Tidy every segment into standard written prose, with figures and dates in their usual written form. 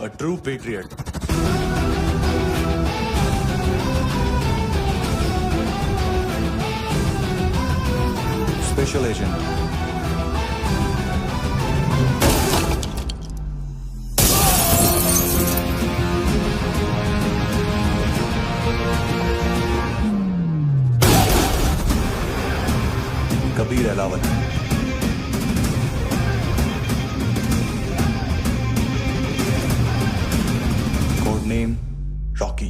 A true patriot. Special agent. Kabir Ahlawat. Code name Rocky.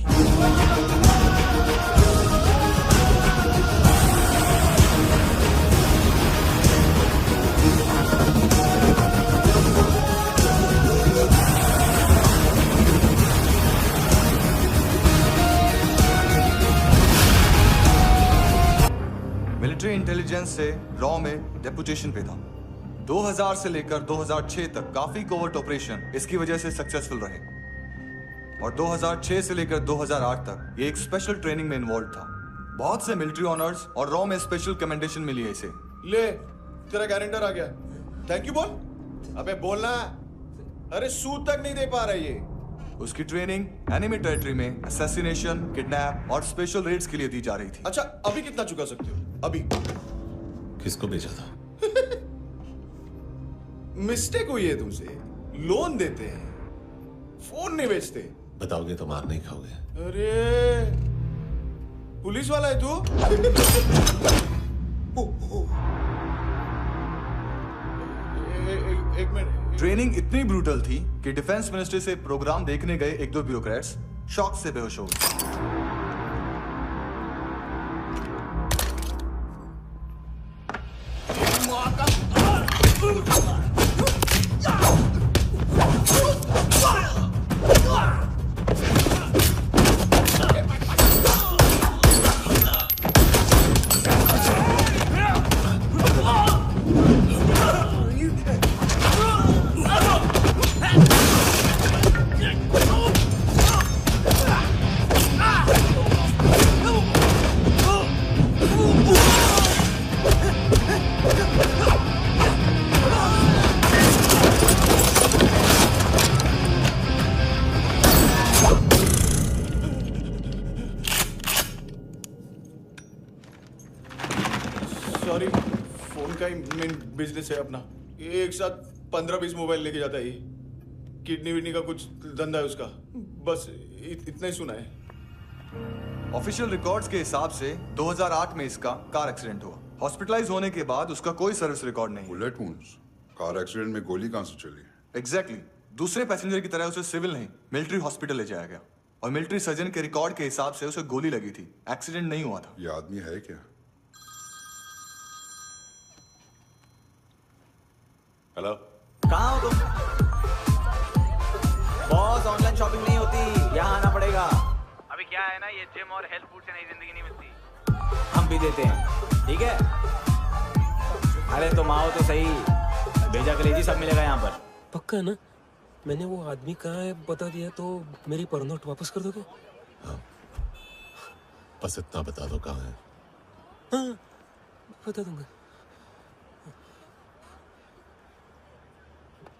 Military intelligence से raw में deputation पे था. 2000 से लेकर 2006 तक काफी कोवर्ट ऑपरेशन इसकी वजह से सक्सेसफुल रहे और 2006 से लेकर 2008 तक ये एक स्पेशल ट्रेनिंग में इन्वॉल्व था. बहुत से मिलिट्री ऑनर्स और रॉ में स्पेशल कमेंडेशन मिली है इसे. ले तेरा गारंटर आ गया. थैंक यू बोल. अबे बोलना. अरे सूद तक नहीं दे पा रहा ये. उसकी ट्रेनिंग एनिमी टेरिटरी में असैसिनेशन, किडनैप और स्पेशल रेड्स के लिए दी जा रही थी. अच्छा अभी कितना चुका सकते हो? अभी किसको भेजा था? मिस्टेक हुई है तुमसे. लोन देते हैं, फोन नहीं बेचते. बताओगे तो मार नहीं खाओगे. अरे पुलिस वाला है तू? एक मिनट. ट्रेनिंग इतनी ब्रूटल थी कि डिफेंस मिनिस्ट्री से प्रोग्राम देखने गए एक दो ब्यूरोक्रेट्स शॉक से बेहोश हो गए. सॉरी, फोन का ही मेन बिजनेस है अपना. एक साथ 15-20 मोबाइल लेके जाता है ये. किडनी विडनी का कुछ धंधा है उसका. बस इतना ही सुना है. ऑफिशियल रिकॉर्ड्स के हिसाब से 2008 में इसका कार एक्सीडेंट हुआ. हॉस्पिटलाइज होने के बाद उसका कोई सर्विस रिकॉर्ड नहीं. Bullet wounds. कार एक्सीडेंट में गोली कहां से चली? एग्जैक्टली. दूसरे पैसेंजर की तरह उसे सिविल नहीं मिलिट्री हॉस्पिटल ले जाया गया और मिलिट्री सर्जन के रिकॉर्ड के हिसाब से उसे गोली लगी थी. एक्सीडेंट नहीं हुआ था. ये आदमी है क्या? हेलो. कहाँ हो तुम? बॉस, ऑनलाइन शॉपिंग नहीं होती, यहाँ आना पड़ेगा. अभी क्या है ना, ये जिम और हेल्थ फूड से नई जिंदगी नहीं मिलती. हम भी देते हैं, ठीक है? अरे तुम आओ तो सही. भेजा कलेजी सब मिलेगा यहाँ पर. पक्का ना? मैंने वो आदमी कहाँ है बता दिया तो मेरी पर नोट वापस कर दोगे? हाँ, बस इतना बता दो कहाँ है. हाँ, बता दूंगा.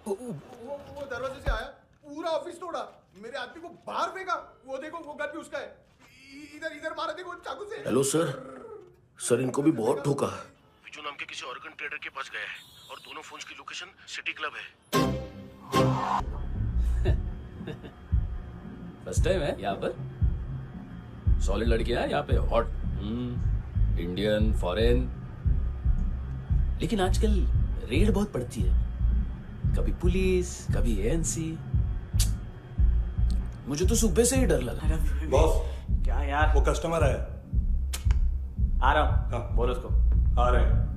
वो दरवाजे से आया, पूरा ऑफिस तोड़ा, मेरे आदमी को बाहर फेंका. वो देखो, वो गन भी उसका है. इधर इधर मारा देखो चाकू से. Hello sir. सर इनको भी बहुत ठोका. विजू नाम के किसी ऑर्गन ट्रेडर के पास गया है और दोनों फोन्स की लोकेशन सिटी क्लब है. फर्स्ट टाइम है यहाँ पर. सॉलिड लड़कियां यहाँ पे हॉट. Indian, foreign. लेकिन आजकल रेड बहुत पड़ती है. कभी पुलिस, कभी एएनसी. मुझे तो सुबह से ही डर लगा. बॉस, क्या यार? वो कस्टमर है. आ रहा हूँ. हाँ. बोलो उसको. आ रहे हैं.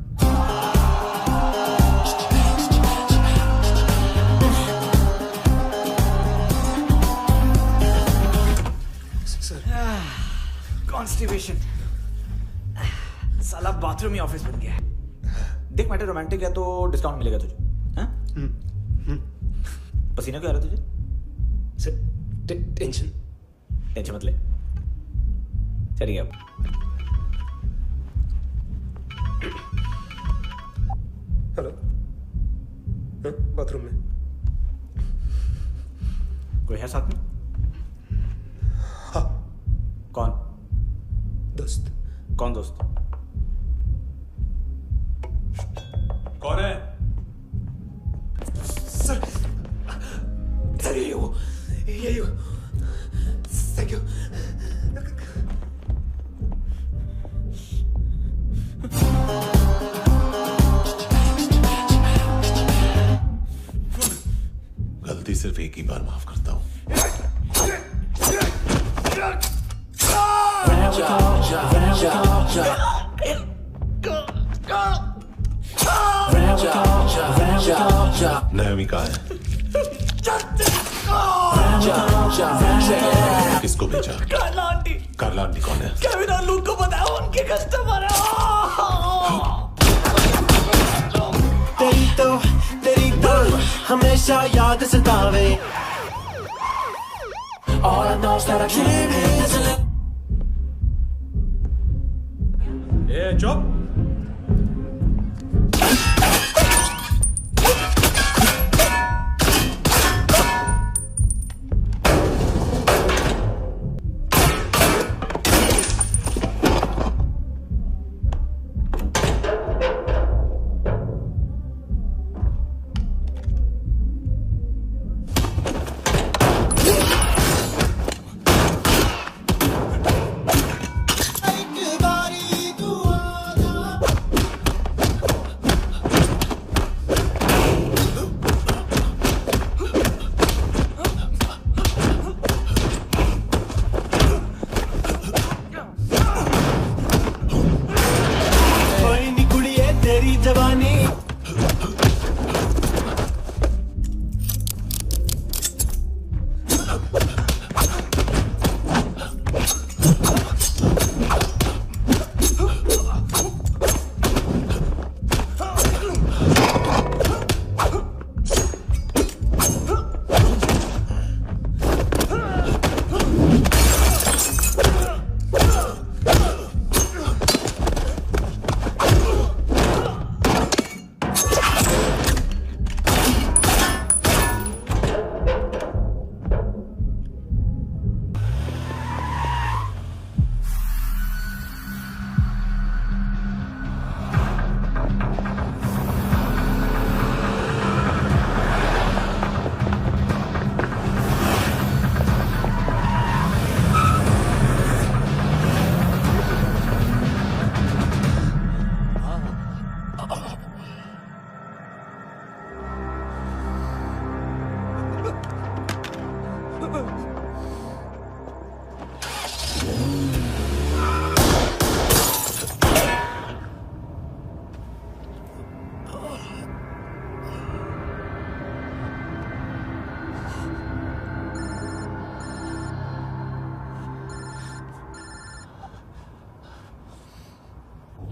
कॉन्स्टिपेशन. साला बाथरूम ही ऑफिस बन गया है. देख मैटर रोमांटिक है तो डिस्काउंट मिलेगा तुझे. हाँ? पसीना क्यों आ रहा है तुझे? सर टेंशन मत ले. चलिए अब. हेलो. बाथरूम में. कोई है साथ में? हाँ। कौन? दोस्त। कौन दोस्त? कौन है? सर यही हो, यही हो। Thank you. गलती सिर्फ एक ही बार माफ करता हूं। नायोमी कहाँ है? किसको भेजा? कार्ला आंटी कौन है? लूक को बताओ, उनके कस्टमर तेरी तो हमेशा याद सतावे। All I know is that I dream is चुप।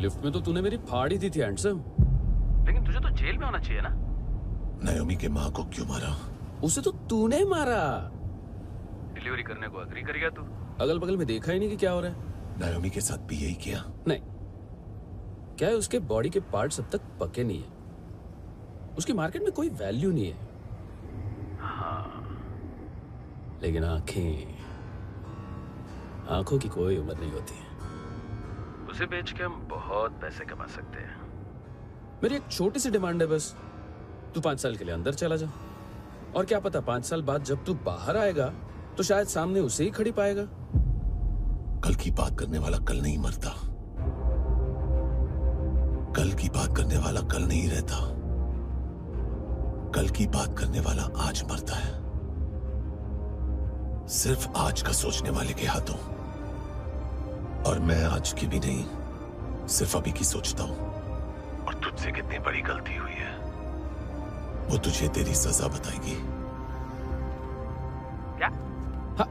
लिफ्ट में तो तूने मेरी फाड़ ही दी थी हैंडसम। लेकिन तुझे तो जेल में होना चाहिए ना। नायोमी के माँ को क्यों मारा? उसे तो तूने मारा। डिलीवरी करने को अग्री कर गया तू। अगल बगल में देखा ही नहीं कि क्या हो रहा है। नायोमी के साथ भी यही किया? नहीं, क्या है उसके बॉडी के पार्ट्स अब तक पके नहीं है, उसकी मार्केट में कोई वैल्यू नहीं है। हाँ। लेकिन आंखों की कोई उम्र नहीं होती है। उसे बेच के हम बहुत पैसे कमा सकते हैं। मेरी एक छोटी सी डिमांड है बस, तू 5 साल के लिए अंदर चला जा, और क्या पता 5 साल बाद जब तू बाहर आएगा तो शायद सामने उसे ही खड़ी पाएगा। कल की बात करने वाला कल नहीं मरता, कल की बात करने वाला कल नहीं रहता, कल की बात करने वाला आज मरता है। सिर्फ आज का सोचने वाले के हाथों। और मैं आज की भी नहीं, सिर्फ अभी की सोचता हूं। और तुझसे कितनी बड़ी गलती हुई है वो तुझे तेरी सजा बताएगी। क्या? हाँ।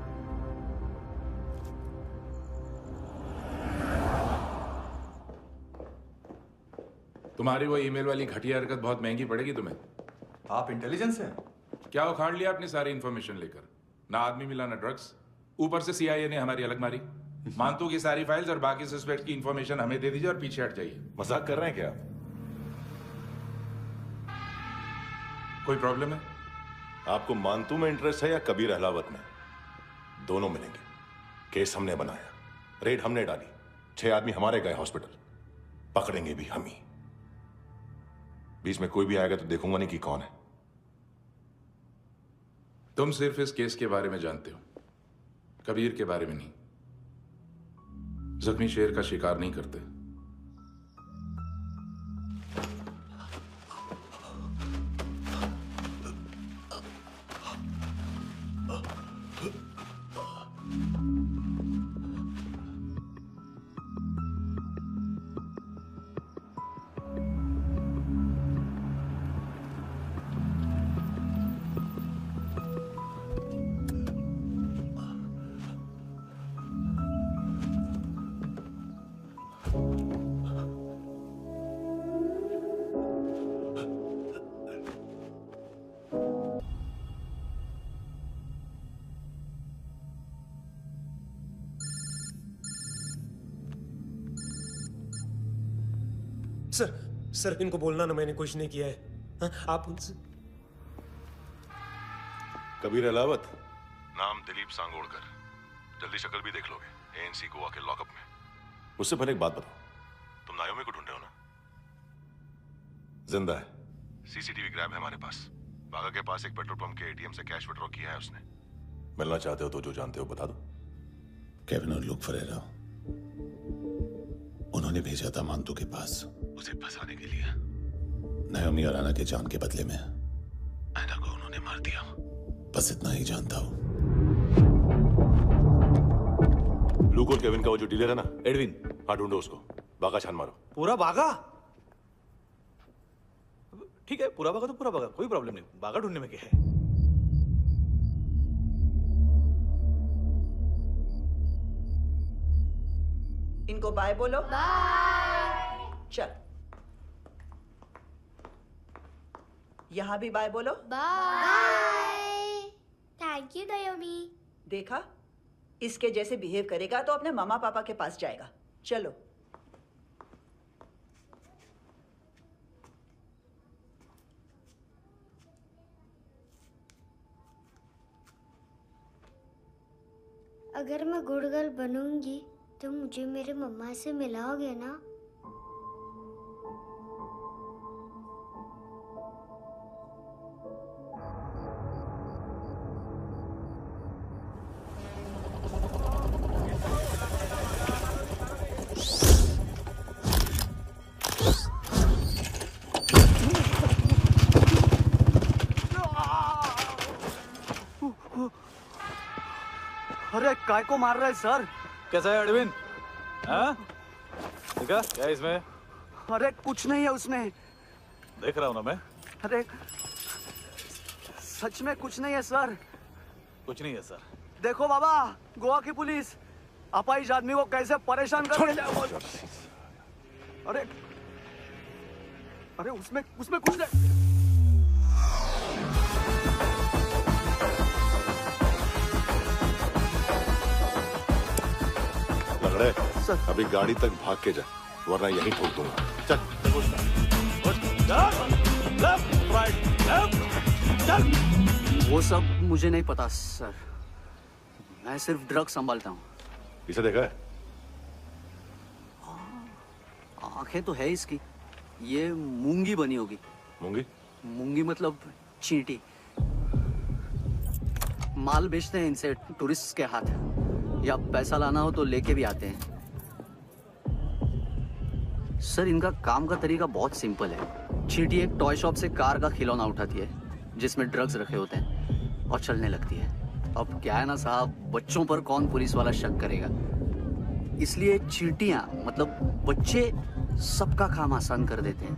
तुम्हारी वो ईमेल वाली घटिया हरकत बहुत महंगी पड़ेगी तुम्हें। आप इंटेलिजेंस हैं? क्या उखाड़ लिया अपनी सारी इन्फॉर्मेशन लेकर? ना आदमी मिला ना ड्रग्स, ऊपर से सीआईए ने हमारी अलग मारी। मानतू की सारी फाइल्स और बाकी सस्पेक्ट की इन्फॉर्मेशन हमें दे दीजिए और पीछे हट जाइए। मजाक कर रहे हैं क्या? कोई प्रॉब्लम है? आपको मानतू में इंटरेस्ट है या कबीर अहलावत में? दोनों मिलेंगे। केस हमने बनाया, रेड हमने डाली, 6 आदमी हमारे गए हॉस्पिटल, पकड़ेंगे भी हम ही। बीच में कोई भी आएगा तो देखूंगा नहीं कि कौन है। तुम सिर्फ इस केस के बारे में जानते हो, कबीर के बारे में नहीं। जख्मी शेर का शिकार नहीं करते। सर इनको बोलना ना मैंने कुछ नहीं किया है। हाँ, आप उनसे। कबीर अहलावत, नाम दिलीप सांगोड़कर। जल्दी शक्ल भी देख लोगे एएनसी गोवा के लॉकअप में। उससे पहले एक बात बताओ, तुम नायोमी को ढूंढ रहे हो ना? जिंदा है, सीसीटीवी ग्रैब है हमारे पास। बागा के पास एक पेट्रोल पंप के एटीएम से कैश विड्रॉ किया है उसने। मिलना चाहते हो तो जो जानते हो बता दो। केविन और लुक फरेरा, उन्होंने भेजा था मांतू के पास उसे फंसाने के लिए। नायोमी अराना के जान के बदले में ऐना को उन्होंने मार दिया। बस इतना ही जानता हूं। लुक और केविन का वो जो डीलर है ना, एडविन, हाँ ढूंढो उसको। बागा छान मारो। पूरा बागा? ठीक है, पूरा बागा तो पूरा बागा, कोई प्रॉब्लम नहीं। बागा ढूंढने में क्या है? इनको बाय बोलो। बाय। चल, यहां भी बाय बोलो। बाय। Thank you नायोमी। देखा, इसके जैसे बिहेव करेगा तो अपने मामा पापा के पास जाएगा। चलो। अगर मैं गुड गर्ल बनूंगी तो मुझे मेरे मम्मा से मिलाओगे ना? अरे काय को मार रहा है सर? कैसा है एडविन? हाँ? देखा क्या है इसमें? अरे कुछ नहीं है उसमें। देख रहा हूं ना मैं। अरे सच में कुछ नहीं है सर। कुछ नहीं है सर। देखो बाबा, गोवा की पुलिस अपाहिज आदमी को कैसे परेशान कर रही है। अरे अरे उसमें कुछ नहीं। लंगड़े, अभी गाड़ी तक भाग के जा, वरना यहीं ठोक दूंगा। चल। वो सब मुझे नहीं पता सर, मैं सिर्फ ड्रग संभालता हूँ। इसे देखा है? आंखें तो है इसकी, ये मूंगी बनी होगी। मूंगी? मूंगी मतलब चींटी। माल बेचते हैं इनसे टूरिस्ट के हाथ, या पैसा लाना हो तो लेके भी आते हैं। सर इनका काम का तरीका बहुत सिंपल है। चींटी एक टॉय शॉप से कार का खिलौना उठाती है जिसमें ड्रग्स रखे होते हैं और चलने लगती है। अब क्या है ना साहब, बच्चों पर कौन पुलिस वाला शक करेगा, इसलिए चींटियां मतलब बच्चे सबका काम आसान कर देते हैं।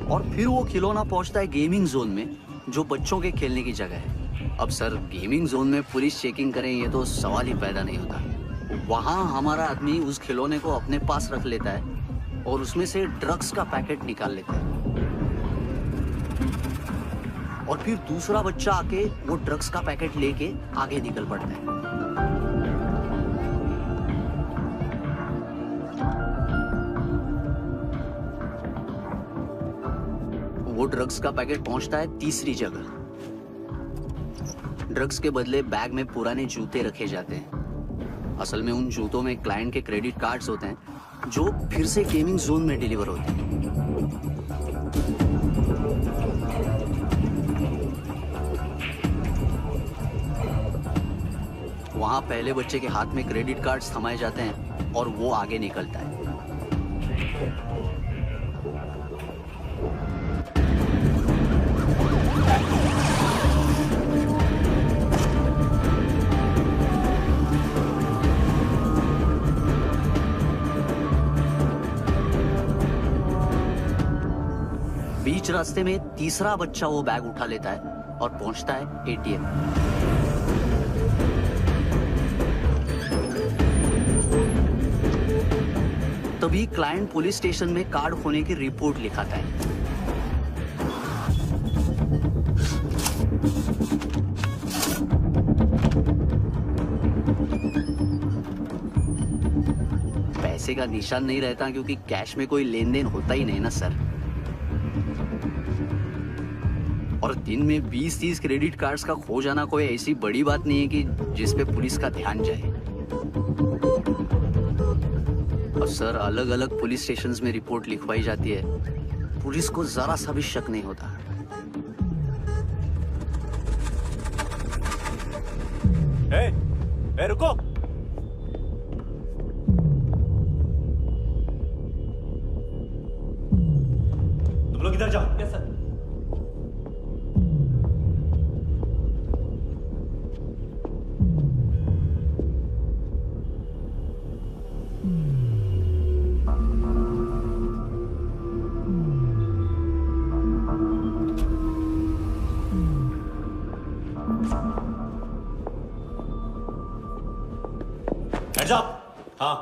और फिर वो खिलौना पहुंचता है गेमिंग जोन में, जो बच्चों के खेलने की जगह है। अब सर गेमिंग जोन में पुलिस चेकिंग करें ये तो सवाल ही पैदा नहीं होता। वहां हमारा आदमी उस खिलौने को अपने पास रख लेता है और उसमें से ड्रग्स का पैकेट निकाल लेता है, और फिर दूसरा बच्चा आके वो ड्रग्स का पैकेट लेके आगे निकल पड़ता है। वो ड्रग्स का पैकेट पहुंचता है तीसरी जगह। ड्रग्स के बदले बैग में पुराने जूते रखे जाते हैं। असल में उन जूतों में क्लाइंट के क्रेडिट कार्ड्स होते हैं जो फिर से गेमिंग जोन में डिलीवर होते हैं। वहां पहले बच्चे के हाथ में क्रेडिट कार्ड्स थमाए जाते हैं और वो आगे निकलता है। बीच रास्ते में तीसरा बच्चा वो बैग उठा लेता है और पहुंचता है एटीएम। तभी क्लाइंट पुलिस स्टेशन में कार्ड खोने की रिपोर्ट लिखाता है। पैसे का निशान नहीं रहता क्योंकि कैश में कोई लेन देन होता ही नहीं ना सर। और दिन में 20-30 क्रेडिट कार्ड्स का खो जाना कोई ऐसी बड़ी बात नहीं है कि जिस पे पुलिस का ध्यान जाए। और सर अलग अलग पुलिस स्टेशंस में रिपोर्ट लिखवाई जाती है, पुलिस को जरा सा भी शक नहीं होता। ए, रुको। तुम लोग इधर जाओ। Yes sir. Hands up! हाँ।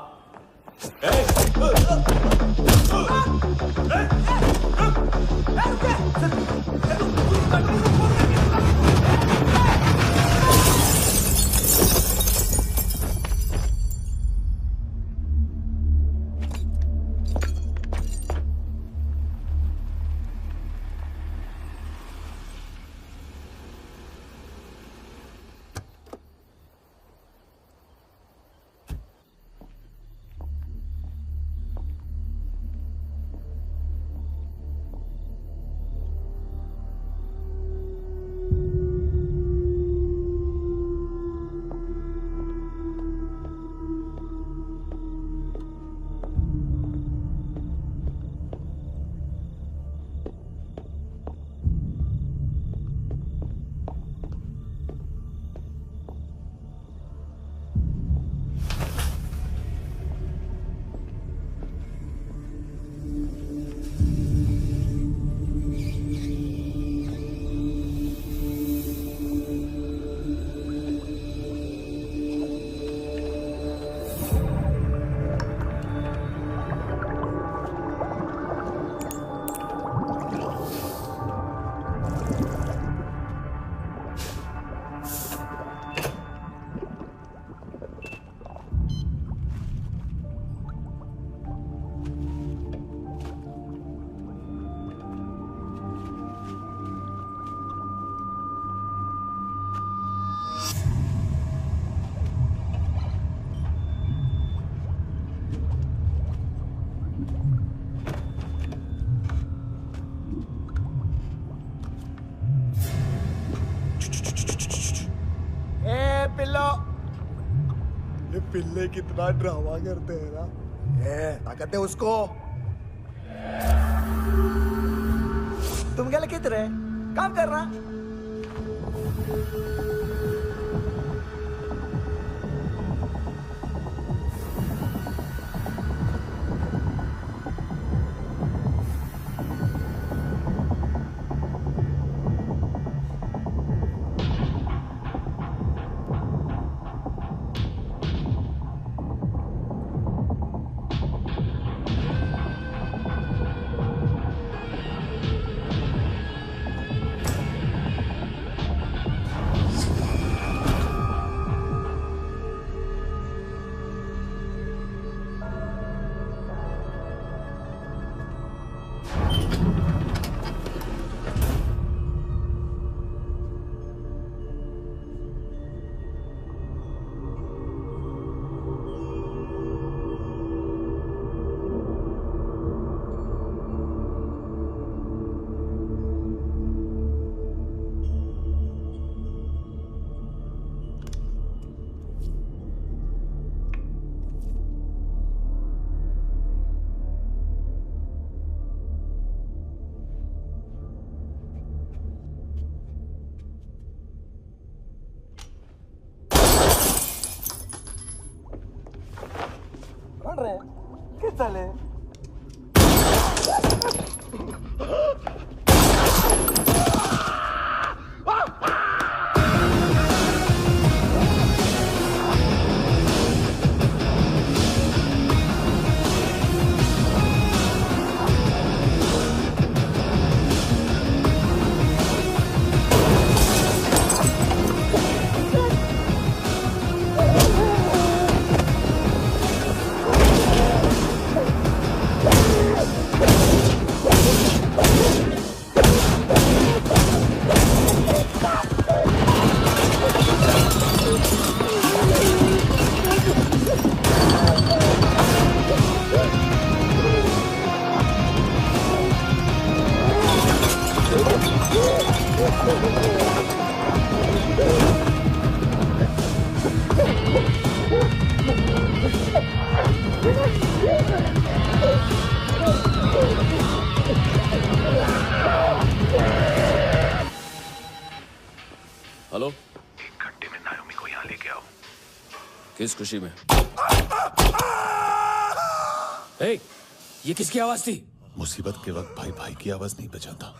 पिल्ले कितना ड्रामा करते हैं ना। क्या कहते हैं उसको? तुम क्या लिखित रहे? काम कर रहा। मान रहे कि चले हेलो, 1 घंटे में नायोमी को यहाँ लेके आओ। किस खुशी में? ए, ये किसकी आवाज थी? मुसीबत के वक्त भाई भाई की आवाज नहीं बचाता।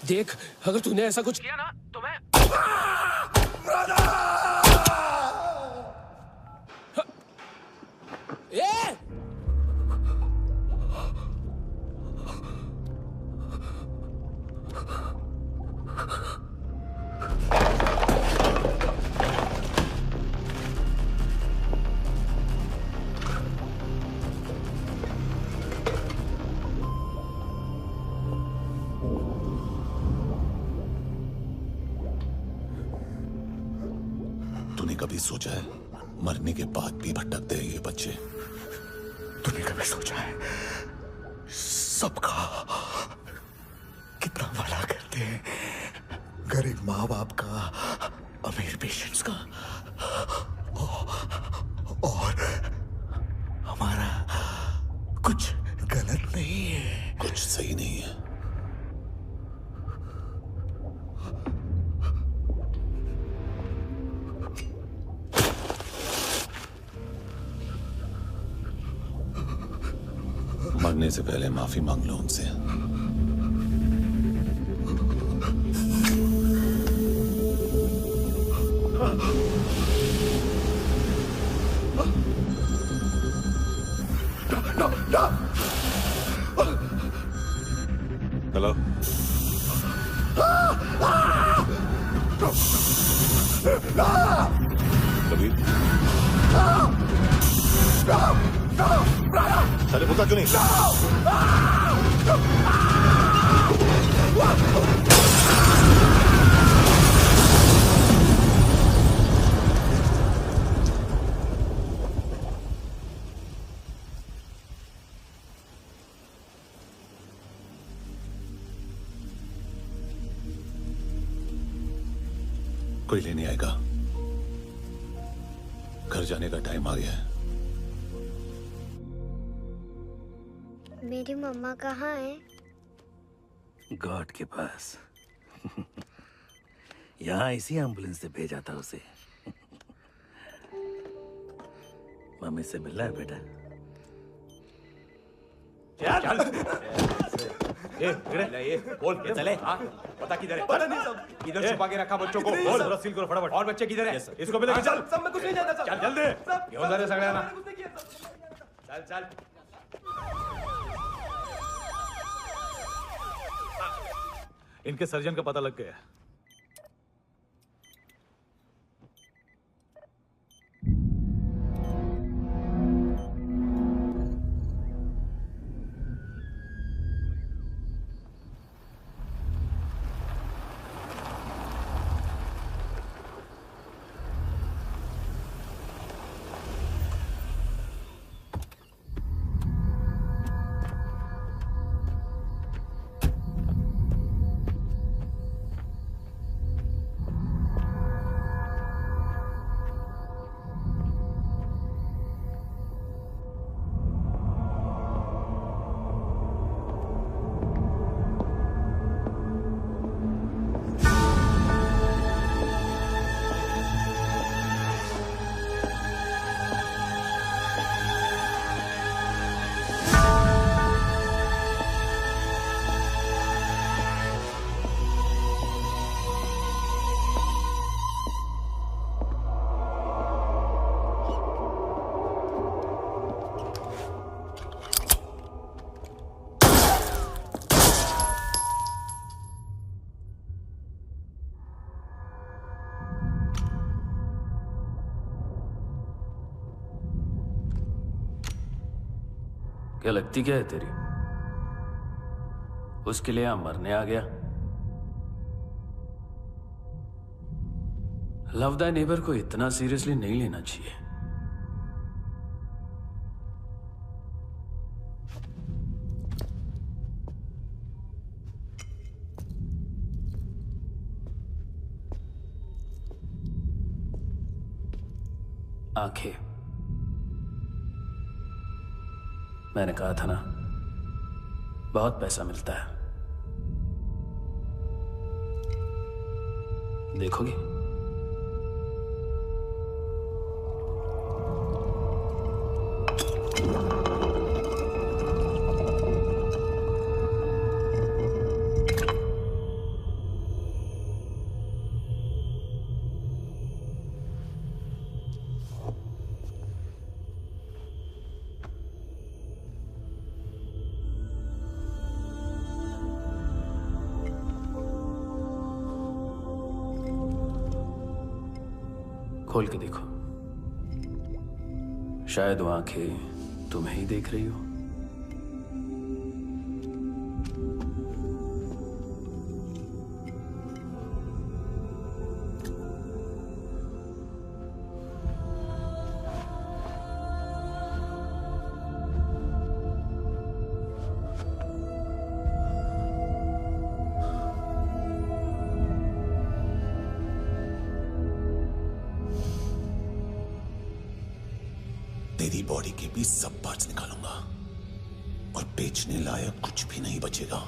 देख, अगर तूने ऐसा कुछ किया ना तो मैं ए! तूने कभी सोचा है मरने के बाद भी भटकते हैं ये बच्चे? तूने कभी सोचा है सबका कितना भला करते हैं? गरीब माँ बाप का, अमीर पेशेंट्स का, और हमारा कुछ गलत नहीं है, कुछ सही नहीं है। मरने से पहले माफी मांग लो उनसे। हेलो, कबीर, साले पुता क्यों नहीं? कोई लेने आएगा। घर जाने का टाइम आ गया है। मेरी मम्मा कहाँ है? गॉड के पास। यहाँ इसी एम्बुलेंस से भेजा था उसे। मम्मी से मिलना है बेटा। चल ये बोल के चले। हाँ, पता किधर है? पता नहीं सब इधर छुपा के रखा बच्चों को। बोल पूरा सील करो फटाफट। और बच्चे किधर है? इसको भी लेके चल। सब मैं कुछ नहीं जानता। चल जल्दी घेऊन जा रे सगळ्यांना। चल चल। इनके सर्जन का पता लग गया। क्या लगती क्या है तेरी? उसके लिए यहां मरने आ गया? लव द नेबर को इतना सीरियसली नहीं लेना चाहिए। आंखें, मैंने कहा था ना, बहुत पैसा मिलता है। देखोगी? खोल के देखो, शायद वो आंखें तुम्हें ही देख रही हो। तेरी बॉडी के भी सब पार्ट्स निकालूंगा और बेचने लायक कुछ भी नहीं बचेगा।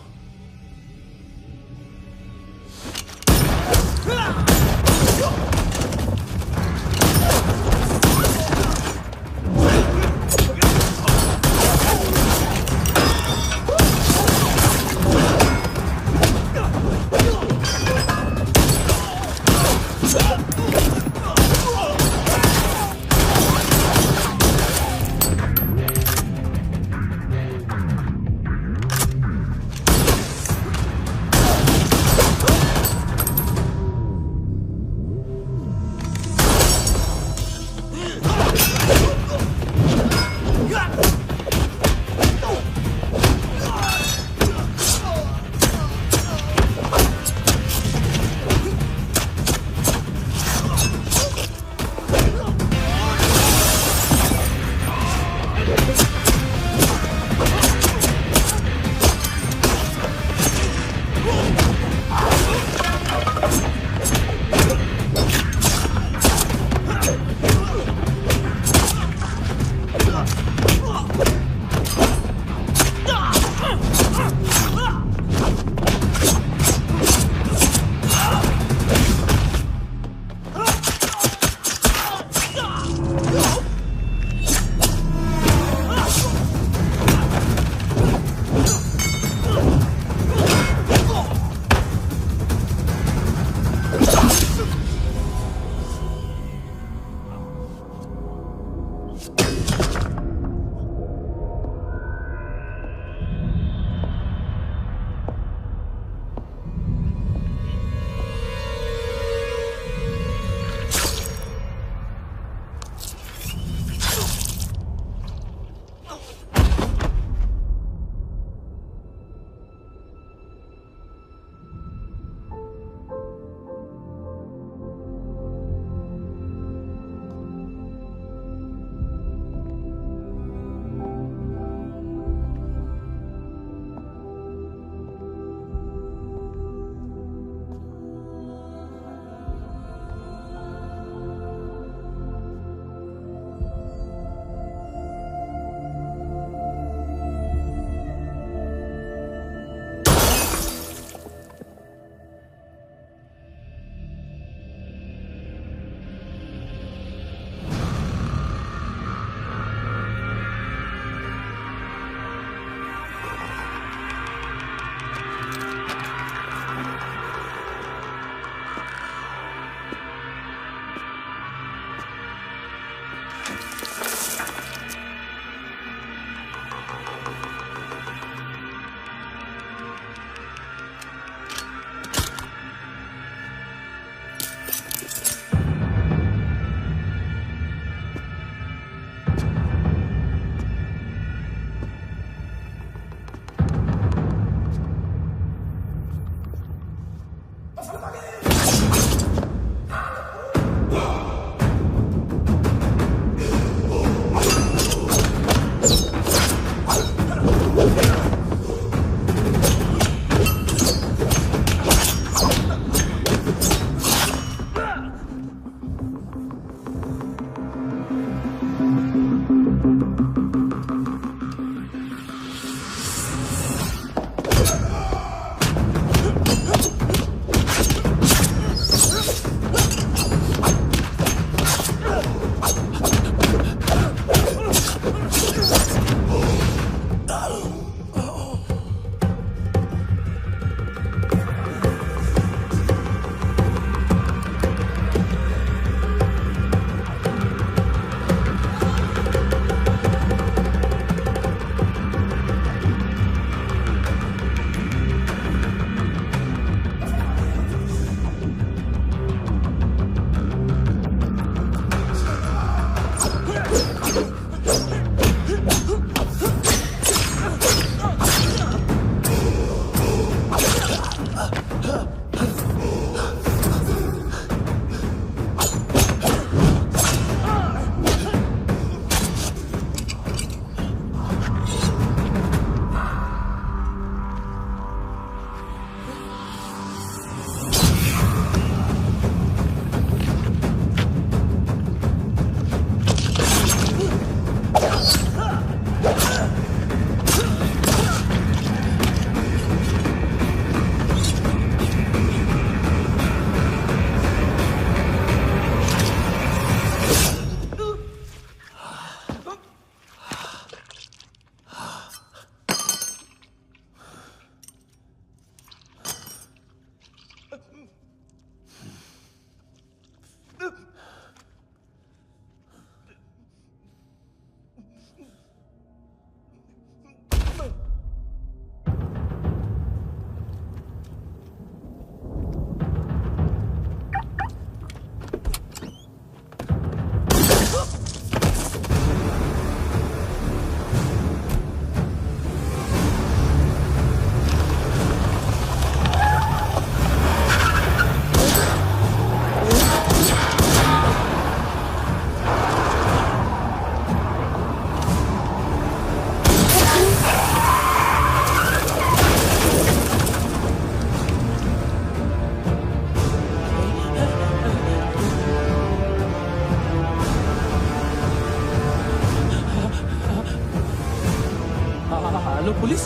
पुलिस?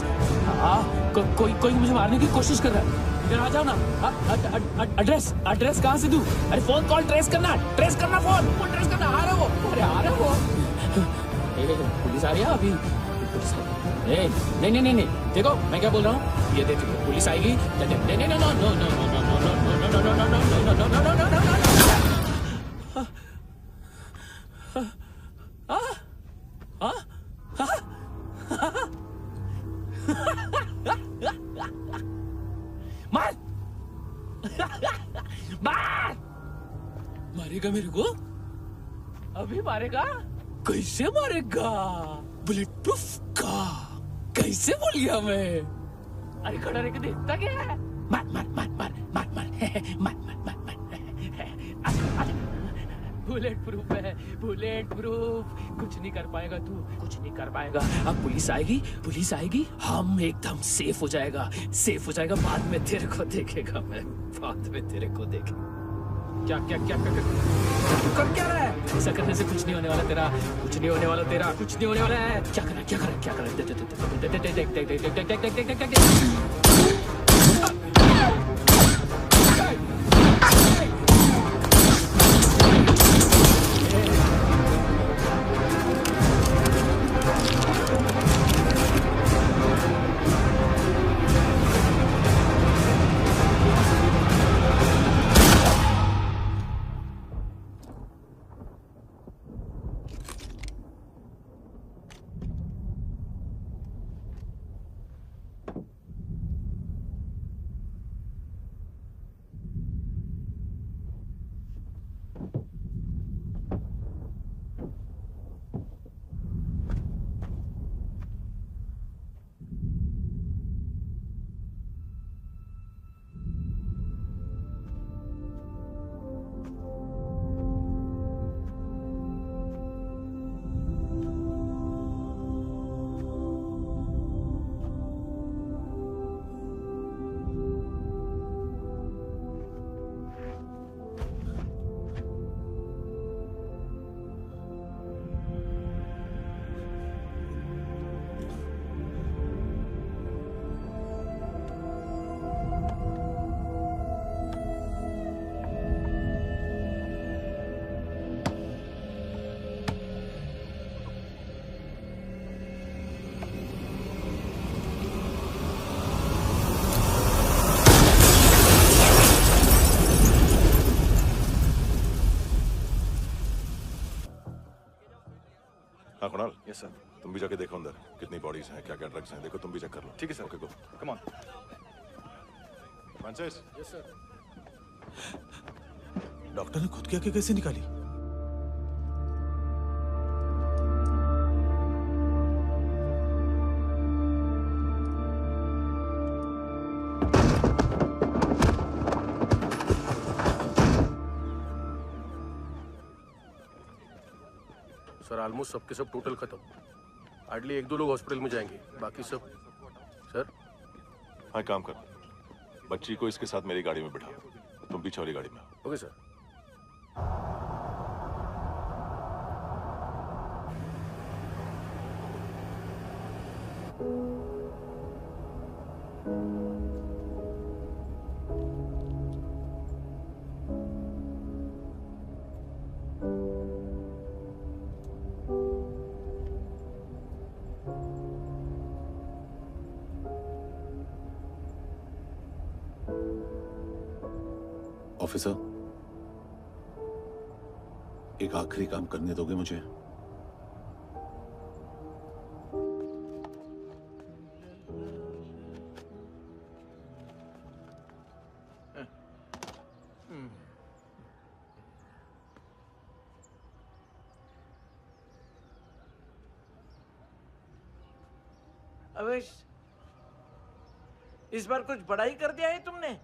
कोई मुझे मारने की कोशिश कर रहा है। इधर आ जाओ ना। एड्रेस कहाँ से दूं? अरे फोन कॉल ट्रेस करना फोन ट्रेस करना। आ रहा वो, अरे आ रहा वो। पुलिस आ रही है अभी। नहीं, देखो मैं क्या बोल रहा हूँ, ये देखो पुलिस आएगी। मारेगा मेरे को? अभी मारेगा? कैसे मारेगा? बुलेट प्रूफ का कैसे बोल गया मैं? अरे खड़ा रह के देखता क्या है? बुलेट प्रूफ है, बुलेट प्रूफ। कुछ नहीं कर पाएगा तू, कुछ नहीं कर पाएगा। अब पुलिस आएगी, हम एकदम सेफ हो जाएगा। बाद में तेरे को देखेगा मैं, बाद में तेरे को देखेगा। क्या तू कर क्या रहा है? ऐसा करने से कुछ नहीं होने वाला तेरा, कुछ नहीं होने वाला है। क्या कर हाँ कुणाल। Yes sir. तुम भी जाके देखो अंदर कितनी बॉडीज हैं, क्या क्या ड्रग्स हैं, देखो तुम भी चेक कर लो। ठीक है sir. Okay go, come on. Francis. Yes sir. Doctor ने खुद की आंखें कैसे निकाली? सर ऑलमोस्ट सबके सब टोटल खत्म। हार्डली 1-2 लोग हॉस्पिटल में जाएंगे, बाकी सब। सर हाँ काम कर, बच्ची को इसके साथ मेरी गाड़ी में बिठा, तुम पीछे वाली गाड़ी में। Okay sir. ऑफिसर, एक आखिरी काम करने दोगे मुझे? अवेश, इस बार कुछ बड़ा ही कर दिया है तुमने।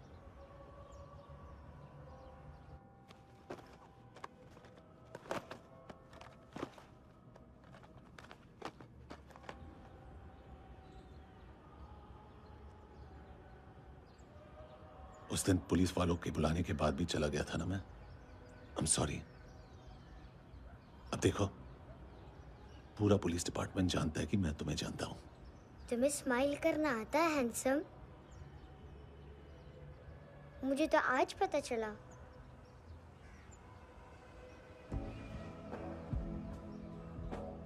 उस दिन पुलिस वालों के बुलाने के बाद भी चला गया था ना मैं। I am sorry. अब देखो, पूरा पुलिस डिपार्टमेंट जानता है कि मैं तुम्हें जानता हूं। तुम्हें स्माइल करना आता है हैंडसम? मुझे तो आज पता चला।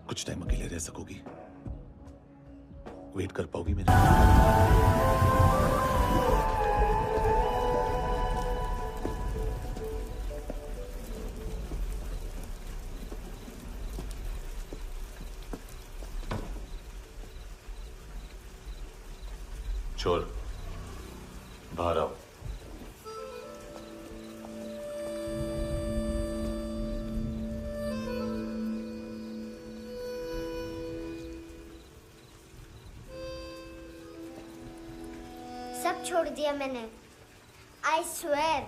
कुछ टाइम अकेले रह सकोगी? वेट कर पाओगी मेरे? चोर, बाहर आओ। सब छोड़ दिया मैंने। आई स्वेयर,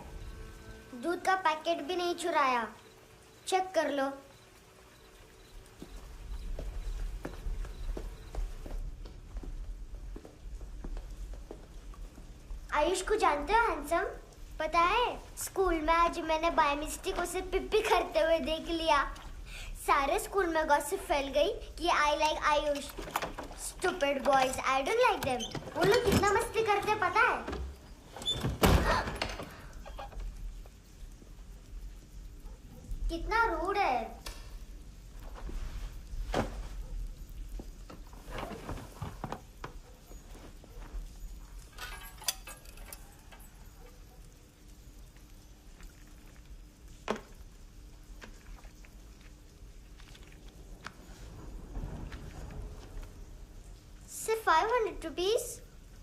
दूध का पैकेट भी नहीं चुराया। चेक कर लो। आयुष को जानते हो हैंडसम? पता है, स्कूल में आज मैंने बाय मिस्टेक उसे पिप्पी करते हुए देख लिया। सारे स्कूल में गॉसिप फैल गई कि I like Ayush. Stupid boys, I don't like them. वो लोग कितना मस्ती करते पता है? कितना रूड है। सिर्फ 500 रुपीस?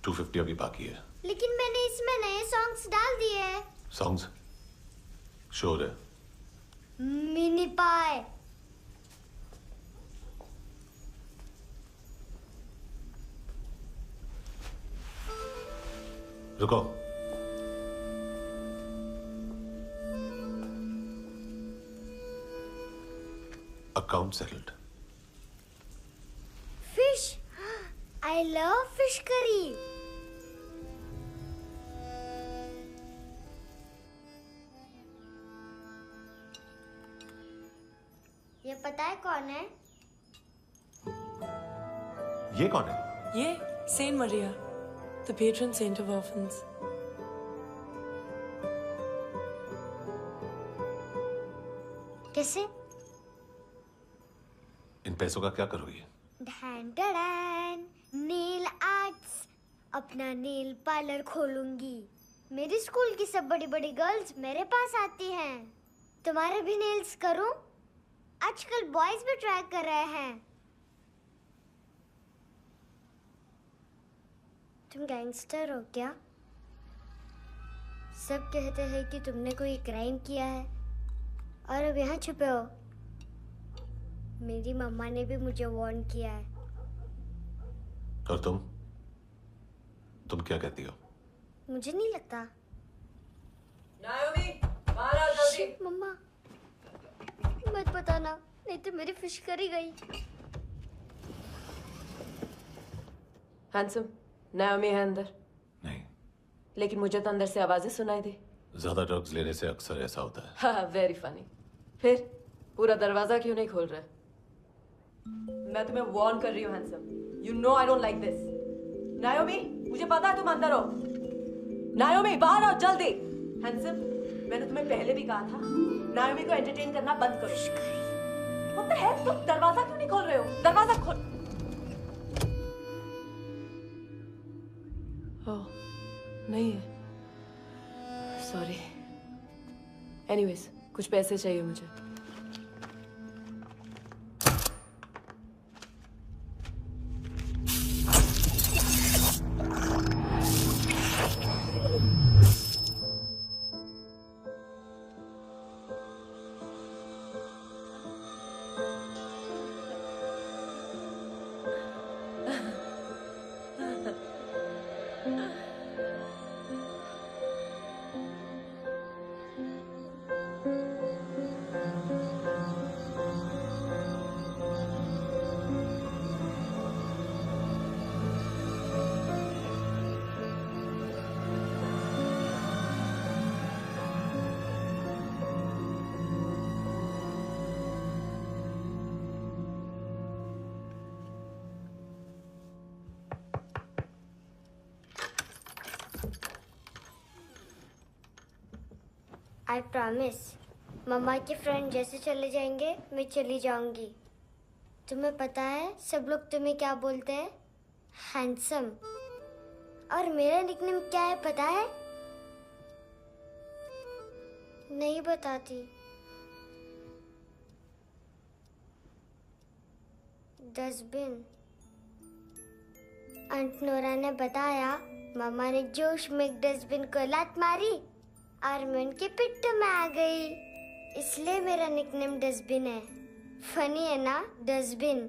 250 अभी बाकी है। लेकिन मैंने इसमें नए सॉन्ग्स डाल दिए हैं। सॉन्ग्स? शोर है। मिनी पाए। रुको। Account settled. Fish, I love fish curry. ये पता है कौन है? ये कौन है? ये Saint Maria, the patron saint of orphans. कैसे? इन पैसों का क्या करोगी? ढैन ढैन, नेल आर्ट्स। अपना नेल पार्लर खोलूंगी। मेरी स्कूल की सब बड़ी बड़ी गर्ल्स मेरे पास आती हैं। तुम्हारे भी नेल्स करूं? आजकल बॉयज भी ट्राई कर रहे हैं। तुम गैंगस्टर हो क्या? सब कहते हैं कि तुमने कोई क्राइम किया है और अब यहाँ छुपे हो। मेरी मम्मा ने भी मुझे वार्न किया है। और तुम क्या कहती हो? मुझे नहीं लगता। नायोमी, बाहर आओ जल्दी। शिट, मम्मा मत बताना, नहीं तो मेरी फिश करी गई। हैंडसम, नायोमी है अंदर। नहीं। लेकिन मुझे तो अंदर से आवाजें सुनाई दी। ज्यादा ड्रग्स लेने से अक्सर ऐसा होता है। हाँ, वेरी फनी। फिर पूरा दरवाजा क्यों नहीं खोल रहे? मैं तुम्हें वार्न कर रही हूँ handsome. You know I don't like this. नायोमी, मुझे पता है तुम अंदर हो। नायोमी, बाहर आओ जल्दी। हैंडसम, मैंने तुम्हें पहले भी कहा था नायोमी को एंटरटेन करना बंद करो। What the hell? तुम दरवाजा क्यों नहीं खोल रहे हो? दरवाजा खोल। ओह, नहीं है। सॉरी। एनीवेज, कुछ पैसे चाहिए मुझे। I promise. मम्मा के फ्रेंड जैसे चले जाएंगे मैं चली जाऊंगी। तुम्हें पता है सब लोग तुम्हें क्या बोलते हैं? हैंडसम। और मेरा निकनेम क्या है पता है? नहीं बताती। डस्टबिन। आंट नोरा ने बताया मामा ने जोश में एक डस्टबिन को लात मारी और मैं उनके पिट्ठू में आ गई, इसलिए मेरा निकनेम डस्टबिन है। फनी है ना डस्टबिन?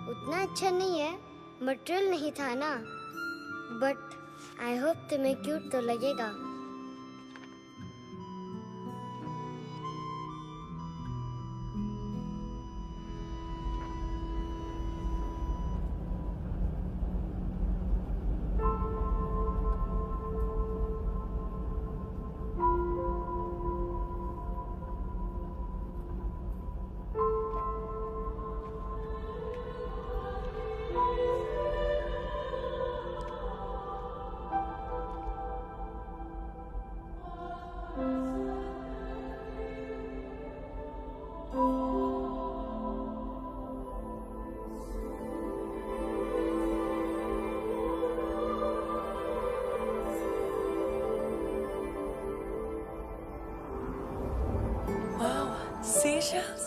उतना अच्छा नहीं है, मटेरियल नहीं था ना, बट आई होप तुम्हें क्यूट तो लगेगा। Seashells?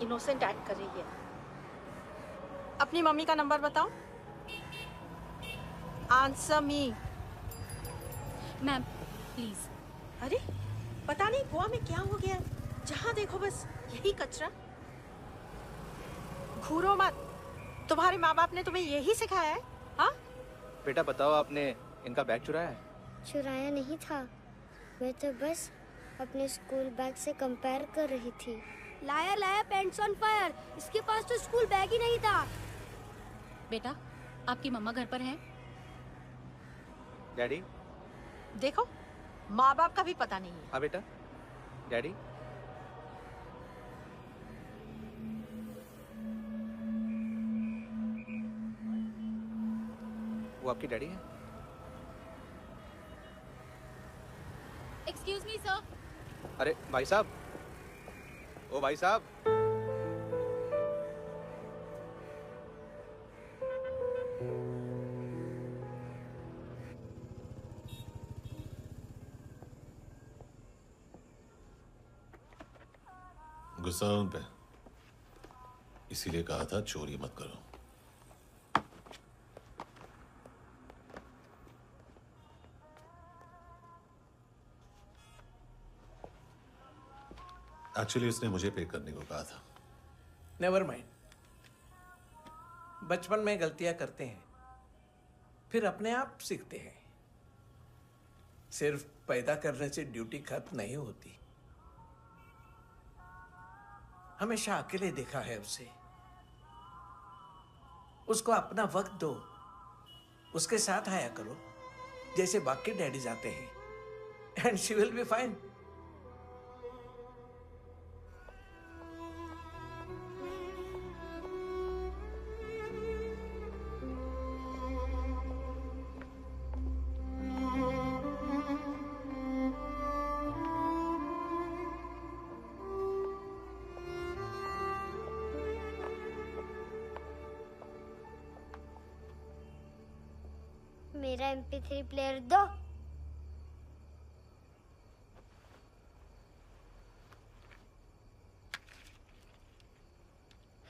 इनोसेंट एक्ट कर रही है। अपनी मम्मी का नंबर बताओ। Answer me. Ma'am please. अरे पता नहीं गोवा में क्या हो गया, जहाँ देखो बस यही कचरा। घूरो मत, तुम्हारे माँ बाप ने तुम्हें यही सिखाया है? हाँ बेटा बताओ, आपने इनका बैग चुराया है? चुराया नहीं था, मैं तो बस अपने स्कूल बैग से कंपेयर कर रही थी। लाया लाया पैंट्स ऑन फायर, इसके पास तो स्कूल बैग ही नहीं था। बेटा आपकी मम्मा घर पर हैं? डैडी देखो, माँ बाप का भी पता नहीं है। हाँ बेटा। डैडी वो आपकी डैडी है? Excuse me sir. अरे भाई साहब, ओ भाई साहब। गुस्सा उन पे, इसीलिए कहा था चोरी मत करो। एक्चुअली उसने मुझे पे करने को कहा था। नेवर माइंड, बचपन में गलतियां करते हैं, फिर अपने आप सीखते हैं। सिर्फ पैदा करने से ड्यूटी खत्म नहीं होती। हमेशा अकेले देखा है उसे। उसको अपना वक्त दो, उसके साथ आया करो जैसे बाकी डैडीज आते हैं, and she will be fine. मेरा MP3 प्लेयर दो।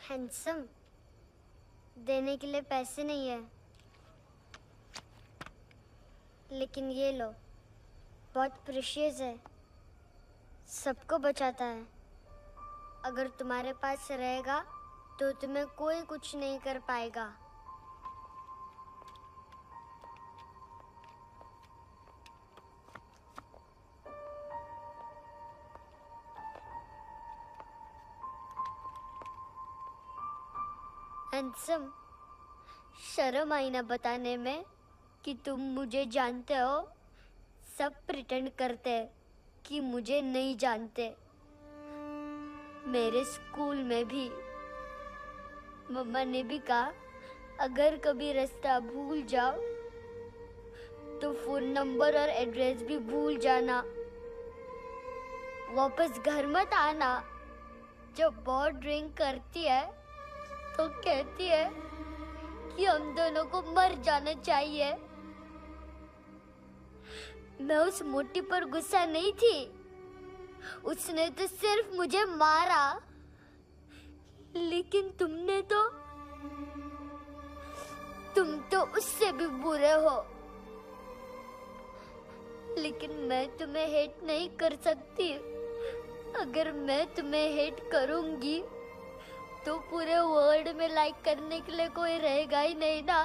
हैंडसम, देने के लिए पैसे नहीं है, लेकिन ये लो, बहुत प्रेशियस है, सबको बचाता है। अगर तुम्हारे पास रहेगा तो तुम्हें कोई कुछ नहीं कर पाएगा। हैंडसम, शर्म आई ना बताने में कि तुम मुझे जानते हो। सब प्रिटेंड करते हैं कि मुझे नहीं जानते। मेरे स्कूल में भी मम्मा ने भी कहा, अगर कभी रास्ता भूल जाओ तो फोन नंबर और एड्रेस भी भूल जाना। वापस घर मत आना। जब बहुत ड्रिंक करती है तो कहती है कि हम दोनों को मर जाना चाहिए। मैं उस मोटी पर गुस्सा नहीं थी, उसने तो सिर्फ मुझे मारा। लेकिन तुम तो उससे भी बुरे हो। लेकिन मैं तुम्हें हेट नहीं कर सकती। अगर मैं तुम्हें हेट करूंगी तो पूरे वर्ल्ड में लाइक करने के लिए कोई रहेगा ही नहीं ना।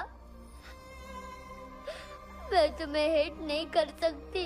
मैं तुम्हें हेट नहीं कर सकती।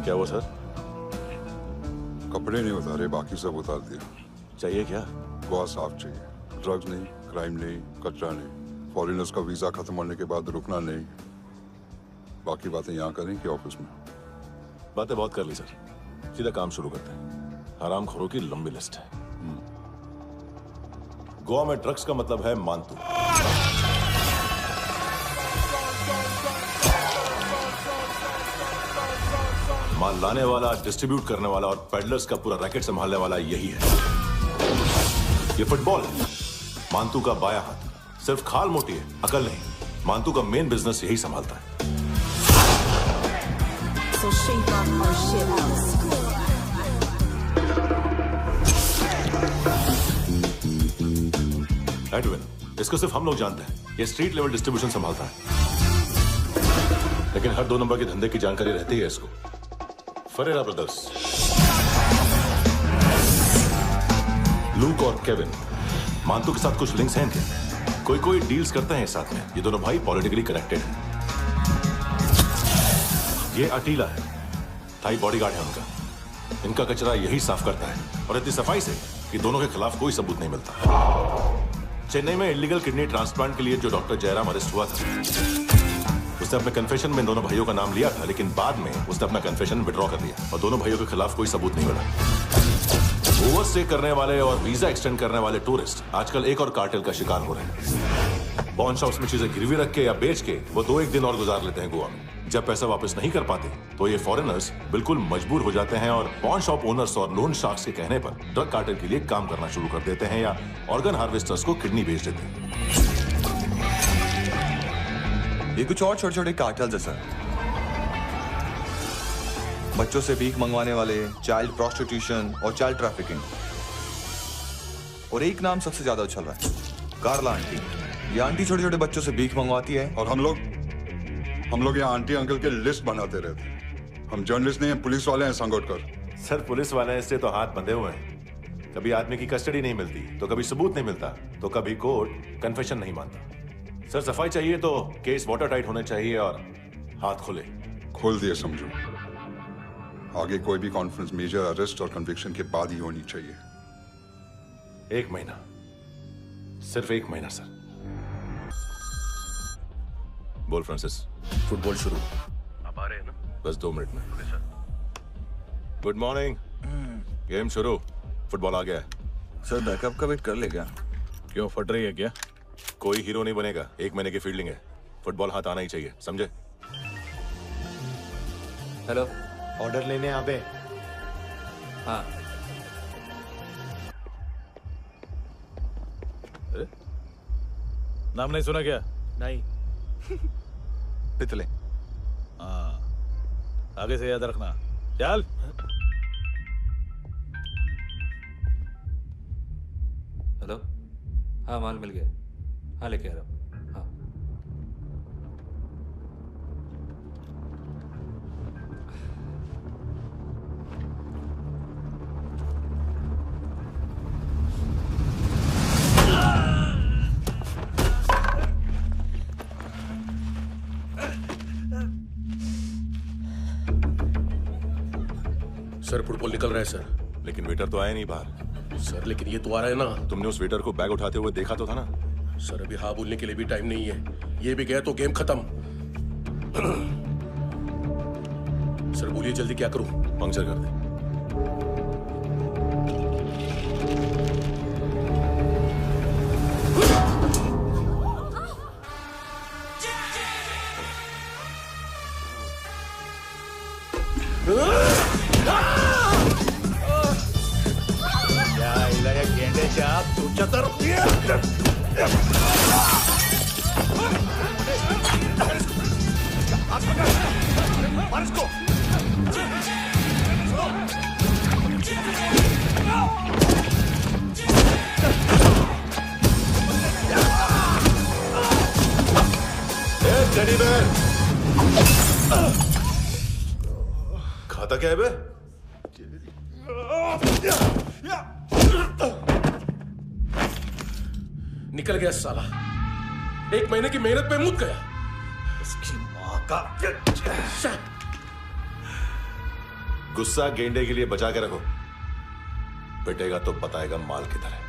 क्या हुआ सर? कपड़े नहीं उतारे, बाकी सब उतार दिया। चाहिए क्या? गोवा साफ चाहिए। ड्रग्स नहीं, क्राइम नहीं, कचरा नहीं। फॉरेनर्स का वीजा खत्म होने के बाद रुकना नहीं। बाकी बातें यहाँ करें कि ऑफिस में? बातें बहुत कर ली सर, सीधा काम शुरू करते हैं। हरामखोरों की लंबी लिस्ट है। गोवा में ड्रग्स का मतलब है मानतू। माल लाने वाला, डिस्ट्रीब्यूट करने वाला और पेडलर्स का पूरा रैकेट संभालने वाला यही है। ये फुटबॉल है, मानतू का बाया हाथ। सिर्फ खाल मोटी है, अकल नहीं। मानतू का मेन बिजनेस यही संभालता है। एडविन, इसको सिर्फ हम लोग जानते हैं। ये स्ट्रीट लेवल डिस्ट्रीब्यूशन संभालता है, लेकिन हर 2 नंबर के धंधे की जानकारी रहती है इसको। फरेरा ब्रदर्स, लूक और केविन, मानतू के साथ कुछ लिंक्स हैं इनके। कोई डील्स करते हैं साथ में। ये दोनों भाई पॉलिटिकली कनेक्टेड हैं। ये अटीला है, थाई बॉडीगार्ड है उनका। इनका कचरा यही साफ करता है, और इतनी सफाई से कि दोनों के खिलाफ कोई सबूत नहीं मिलता। चेन्नई में इलीगल किडनी ट्रांसप्लांट के लिए जो डॉक्टर जयराम अरेस्ट हुआ था, उसने अपने कन्फेशन में दोनों भाइयों का नाम लिया था, लेकिन बाद में उसने अपना कन्फेशन विड्रॉ कर लिया और दोनों भाइयों के खिलाफ कोई सबूत नहीं मिला। ओवरस्टे करने वाले और वीजा एक्सटेंड करने वाले टूरिस्ट आजकल एक और कार्टेल का शिकार हो रहे हैं। पॉन शॉप्स में चीजें गिरवी रख के या बेच के वो 2-1 दिन और गुजार लेते हैं गोवा में। जब पैसा वापस नहीं कर पाते तो ये फॉरेनर्स बिल्कुल मजबूर हो जाते हैं और पॉन शॉप ओनर्स और लोन शार्क्स के कहने पर ड्रग कार्टेल के लिए काम करना शुरू कर देते हैं या ऑर्गन हार्वेस्टर्स को किडनी बेच देते हैं। ये कुछ और छोटे छोटे कार्टेल्स है सर। बच्चों से भीख मंगवाने वाले, चाइल्ड प्रोस्टिट्यूशन और चाइल्ड ट्रैफिकिंग। और एक नाम सबसे ज्यादा उछल रहा है, कार्ला आंटी। ये आंटी छोटे छोटे बच्चों से भीख मंगवाती है। और हम लोग यहाँ आंटी अंकल के लिस्ट बनाते रहते हैं। हम जर्नलिस्ट नहीं हैं, पुलिस वाले हैं संगोटकर। सर पुलिस वाले इससे तो हाथ बंधे हुए हैं। कभी आदमी की कस्टडी नहीं मिलती, तो कभी सबूत नहीं मिलता, तो कभी कोर्ट कन्फेशन नहीं मानता। सर सफाई चाहिए तो केस वाटर टाइट होने चाहिए और हाथ खुले। खोल दिए समझो। आगे कोई भी कॉन्फ्रेंस मेजर अरेस्ट और कन्विक्शन के बाद ही होनी चाहिए। 1 महीना, सिर्फ 1 महीना सर। बोल फ्रांसिस। फुटबॉल शुरू। आप आ रहे हैं ना? बस 2 मिनट में। Okay sir. Good morning. Game शुरू। फुटबॉल आ गया है। सर बैकअप का वेट कर ले क्या? क्यों फट रही है क्या? कोई हीरो नहीं बनेगा, 1 महीने की फील्डिंग है। फुटबॉल हाथ आना ही चाहिए, समझे? हेलो, ऑर्डर लेने यहाँ पे। हाँ। नाम नहीं सुना क्या? नहीं। पितले। हाँ, आगे से याद रखना। चल। हेलो, हाँ माल मिल गया। हाँ लेके आ रहा हूँ। हाँ। सर फुटबॉल निकल रहा है सर। लेकिन वेटर तो आया नहीं बाहर। सर लेकिन ये तो आ रहा है ना। तुमने उस वेटर को बैग उठाते हुए देखा तो था ना? सर अभी हाँ बोलने के लिए भी टाइम नहीं है। ये भी गया तो गेम खत्म। सर बोलिए जल्दी क्या करूं? पंक्चर कर दे। तू चतर। खाता क्या है बे? निकल गया साला। 1 महीने की मेहनत पे मुक गया। इसकी माँ का। गुस्सा गेंडे के लिए बचा के रखो, पिटेगा तो बताएगा माल किधर है।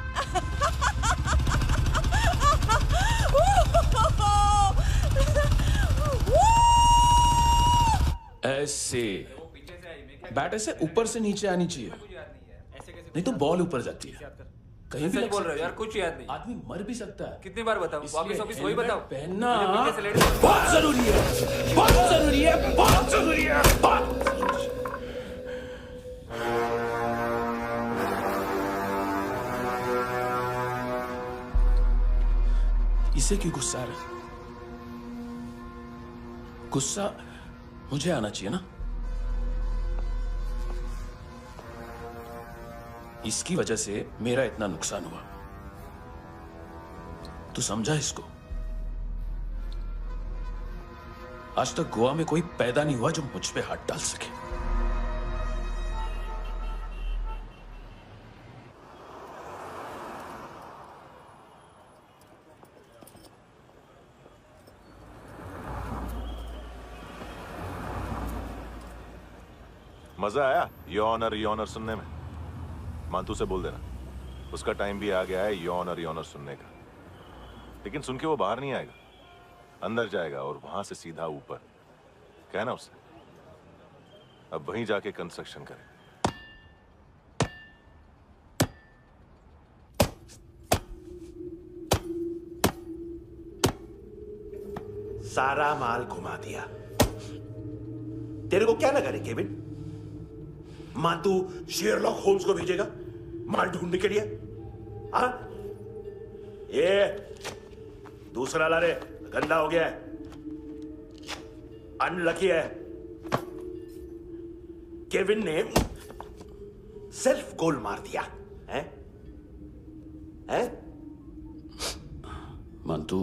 ऐसे बैट ऐसे ऊपर से नीचे आनी चाहिए, नहीं तो बॉल ऊपर जाती है। कहीं भी बोल रहे हो यार, कुछ याद नहीं। आदमी मर भी सकता है। कितनी बार बताऊं? वापस वापस वही बताओ। पहनना बहुत जरूरी है, बहुत जरूरी है, बहुत जरूरी है, बहुत जरूरी है। इसे क्यों गुस्सा आ रहा? गुस्सा मुझे आना चाहिए ना। इसकी वजह से मेरा इतना नुकसान हुआ। तू समझा इसको? आज तक गोवा में कोई पैदा नहीं हुआ जो मुझ पे हाथ डाल सके। मजा आया योनर सुनने में? मानतू से बोल देना, उसका टाइम भी आ गया है योनर सुनने का। लेकिन सुन के वो बाहर नहीं आएगा, अंदर जाएगा और वहां से सीधा ऊपर। कहना उससे अब वहीं जाके कंस्ट्रक्शन करे। सारा माल घुमा दिया। तेरे को क्या लगा रे केविन? मातू शेरलॉक होम्स को भेजेगा माल ढूंढने के लिए? हाँ? ये दूसरा ला रे, गंदा हो गया है। अनलकी है। केविन ने सेल्फ गोल मार दिया है? हैं? मानतू,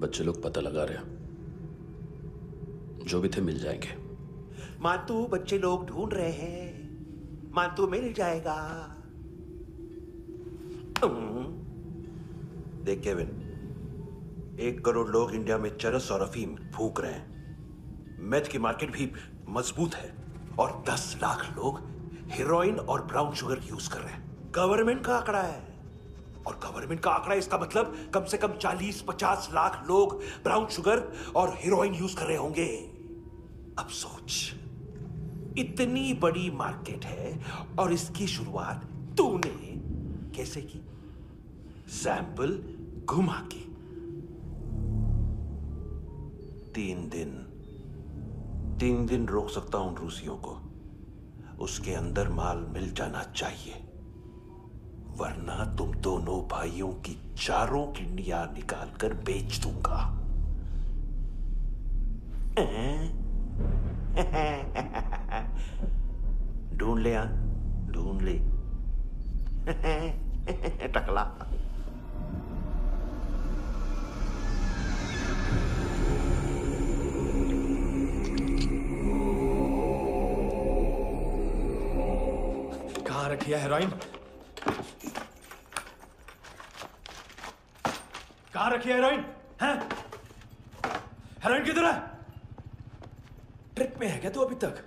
बच्चे लोग पता लगा रहे हैं, जो भी थे मिल जाएंगे। मानतू, बच्चे लोग ढूंढ रहे हैं, मानतू मिल जाएगा। देख केविन, 1 करोड़ लोग इंडिया में चरस और अफीम फूंक रहे हैं। मेथ की मार्केट भी मजबूत है और 10 लाख लोग हेरोइन और ब्राउन शुगर यूज कर रहे हैं। गवर्नमेंट का आंकड़ा है, और गवर्नमेंट का आंकड़ा, इसका मतलब कम से कम 40-50 लाख लोग ब्राउन शुगर और हेरोइन यूज कर रहे होंगे। अब सोच, इतनी बड़ी मार्केट है और इसकी शुरुआत तूने कैसे की? सैंपल घुमा के। 3 दिन रोक सकता हूं रूसियों को, उसके अंदर माल मिल जाना चाहिए, वरना तुम दोनों भाइयों की 4 किडनियां निकाल कर बेच दूंगा। ढूंढ ले, ढूंढ ले टकला। कहाँ रखी है हेरोइन? कहाँ रखी है हेरोइन? हैं? हेरोइन किधर है? ट्रिप में है क्या तू अभी तक?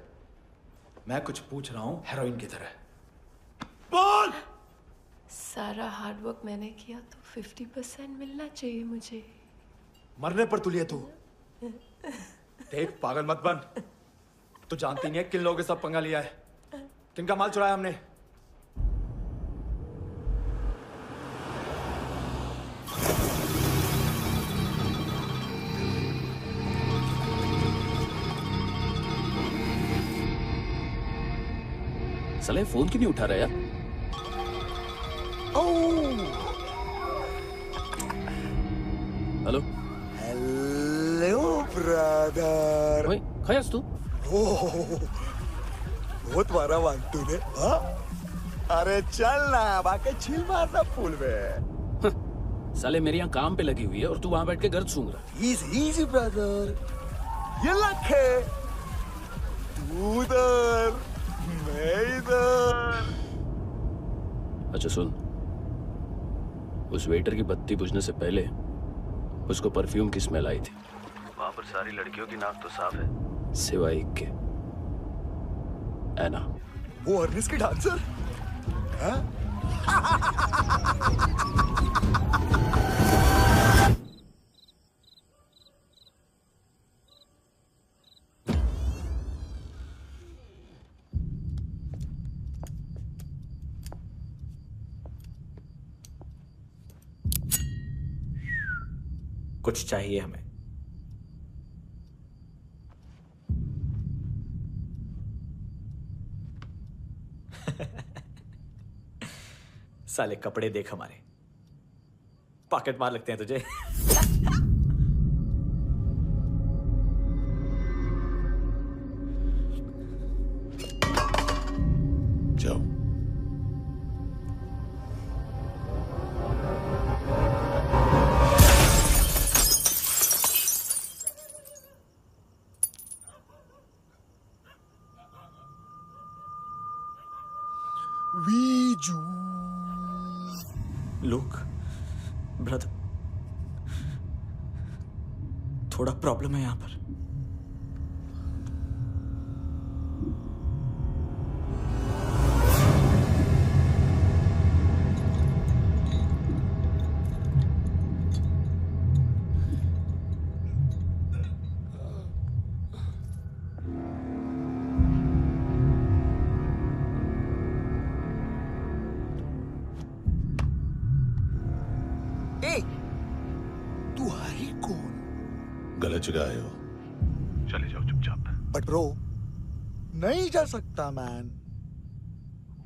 मैं कुछ पूछ रहा हूं, हेरोइन किधर है? बोल! सारा हार्डवर्क मैंने किया तो 50% मिलना चाहिए मुझे। मरने पर तुलिए तू। देख, पागल मत बन। तू जानती नहीं है किन लोगों के साथ पंगा लिया है, किनका माल चुराया हमने। साले फोन क्यों नहीं उठा रहा यार? Hello hello brother. ओए, खयास तू? बहुत मारा वांटू ने। हाँ? अरे चल ना, बाकी छिल मारना पुल में। साले मेरी यहाँ काम पे लगी हुई है और तू वहां बैठ के गर्द सूंघ रहा। इजी ब्रदर, ये लक है। तू उधर, मैं इधर। अच्छा सुन, उस वेटर की बत्ती बुझने से पहले उसको परफ्यूम की स्मेल आई थी। वहां पर सारी लड़कियों की नाक तो साफ है, सिवाय एक के, एना। वो अर्निस की डांसर? हाँ? कुछ चाहिए हमें। साले कपड़े देख हमारे, पॉकेट मार लगते हैं तुझे। जाओ। लुक ब्रदर, थोड़ा प्रॉब्लम है यहां पर। तू है कौन? गलत जगह आए हो, चले जाओ चुपचाप। बट ब्रो, नहीं जा सकता मैन।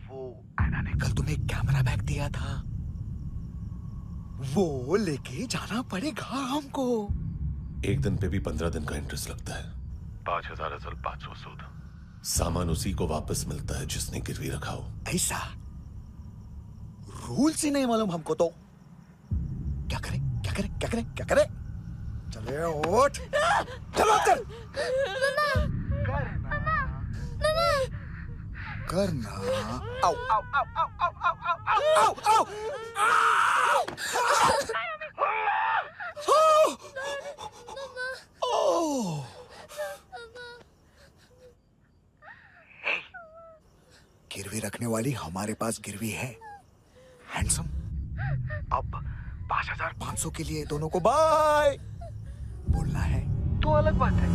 वो एना ने कल तुम्हें कैमरा बैग दिया था, वो लेके जाना पड़ेगा हमको। एक दिन पे भी 15 दिन का इंटरेस्ट लगता है। 5,000 असल 500 सूद। सामान उसी को वापस मिलता है जिसने गिरवी रखा हो। ऐसा रूल्स ही नहीं मालूम हमको तो। क्या करें क्या करें क्या करें क्या करें? चले उठ, चलो चल। करना आओ आओ आओ आओ आओ आओ आओ आओ। गिरवी रखने वाली हमारे पास गिरवी है। हैंडसम, अब 5,500 के लिए दोनों को बाय बोलना है तो अलग बात है।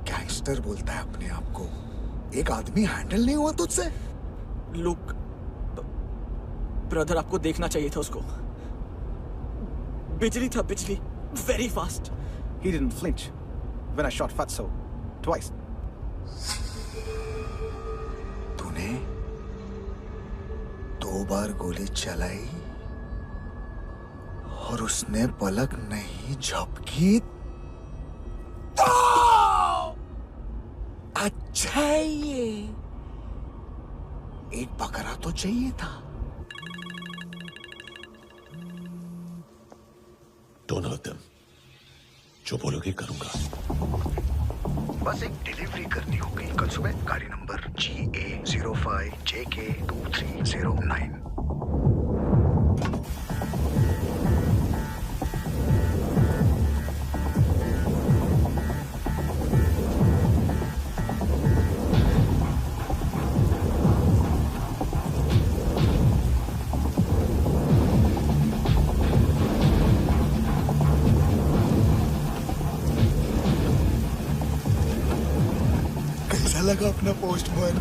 गैंगस्टर बोलता है अपने आप को। एक आदमी हैंडल नहीं हुआ तुझसे? लुक ब्रदर, आपको देखना चाहिए था उसको। बिजली था, बिजली, very fast. He didn't flinch when I shot Fatso twice. तूने 2 बार गोली चलाई और उसने पलक नहीं झपकी। अच्छा है ये। एक बकरा तो चाहिए था। Don't hurt them. जो बोलोगे करूंगा। बस एक डिलीवरी करनी होगी कल सुबह। गाड़ी नंबर GA05JK2309। लगा अपना पोस्टमैन।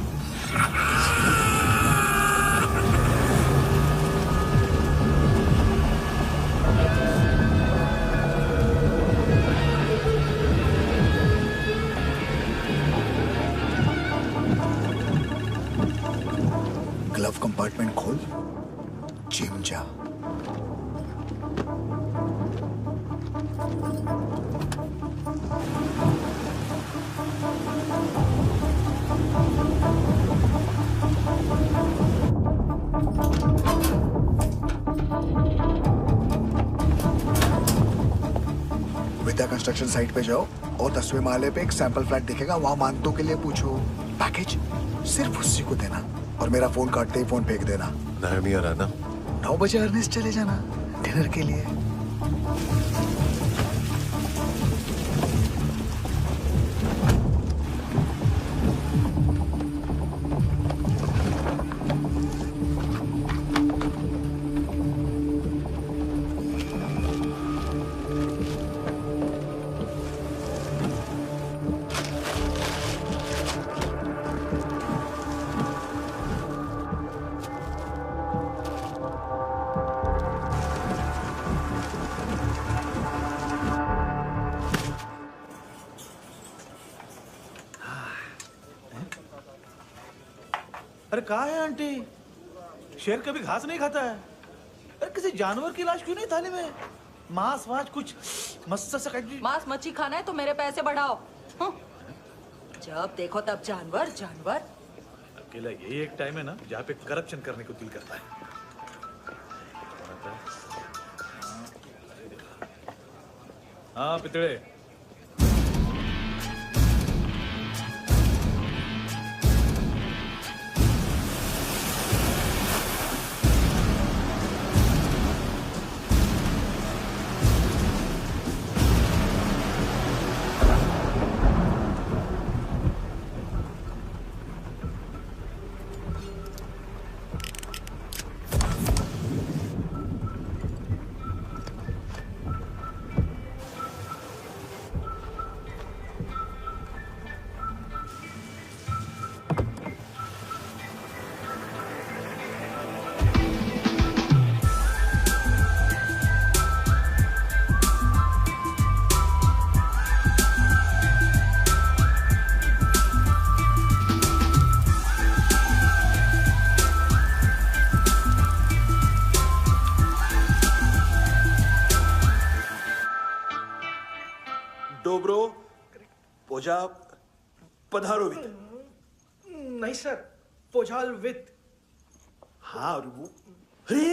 ग्लव कंपार्टमेंट खोल, जिम जा। विद्या कंस्ट्रक्शन साइट पे जाओ और 10वें माले पे एक सैंपल फ्लैट दिखेगा, वहां मानतों के लिए पूछो। पैकेज सिर्फ उसी को देना और मेरा फोन काटते ही फोन फेंक देना। नायोमी आ रहा ना? 9 बजे अर्नेस्ट चले जाना डिनर के लिए। अरे कहाँ है आंटी? शेर कभी घास नहीं खाता है। अरे किसी जानवर की लाश क्यों नहीं थाली में? मांस वास कुछ मस्त सा मांस मच्छी खाना है तो मेरे पैसे बढ़ाओ। जब देखो तब जानवर जानवर। अकेला यही एक टाइम है ना जहाँ पे करप्शन करने को दिल करता है। हाँ पितड़े। डोब्रो पोजा पधारोवित। नहीं सर, पोजाल विथ। हाँ अरे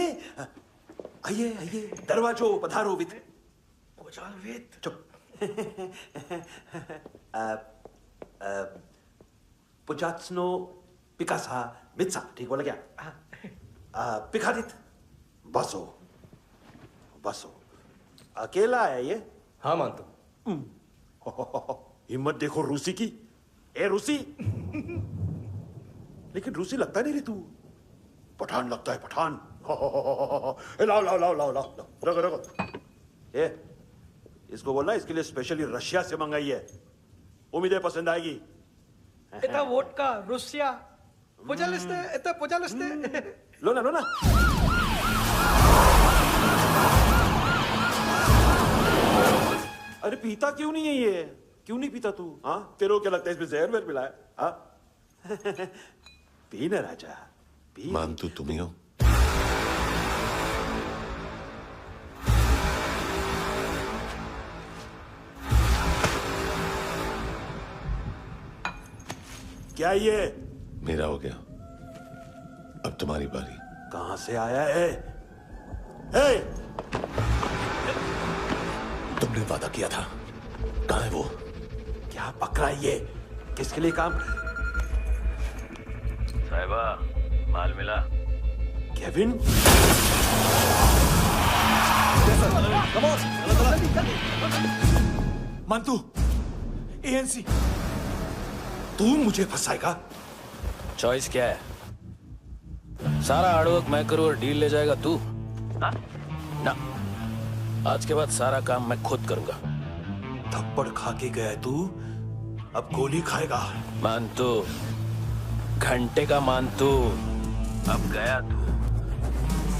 आइए आइए दरवाजो पधारोवित। पोजाल विथ। चुप। पुजात्सनो पिकासा मित्सा, ठीक बोला क्या? पिकादित बसो बसो। अकेला है ये? हाँ मानता हूँ। हिम्मत देखो रूसी की। ए रूसी। लेकिन रूसी लगता नहीं रे तू, पठान लगता है पठान। लाओ लाओ लाओ लाओ लाओ, रखो रखो। ए इसको बोलना इसके लिए स्पेशली रशिया से मंगाई है, उम्मीद है पसंद आएगी। इतना वोडका रुसिया पोजालिस्ते, इतना पोजालिस्ते। लो ना लो ना। अरे पीता क्यों नहीं है ये? क्यों नहीं पीता तू? हाँ तेरे को क्या लगता है इसमें जहर वहर मिला है? हाँ पी ना राजा पी। मानतू तुम ही हो? क्या ये? मेरा हो गया, अब तुम्हारी बारी। कहां से आया है? हे! तुमने वादा किया था, कहां है वो? क्या पकड़ा है ये? किसके लिए काम? साहिबा माल मिला? केविन? मंतू, एएनसी। तू मुझे फंसाएगा? चॉइस क्या है? सारा हार्डवर्क मैं करूं और डील ले जाएगा तू? ना, आज के बाद सारा काम मैं खुद करूंगा। थप्पड़ खा के गया तू, अब गोली खाएगा। मानतू, घंटे का मानतू, अब गया तू।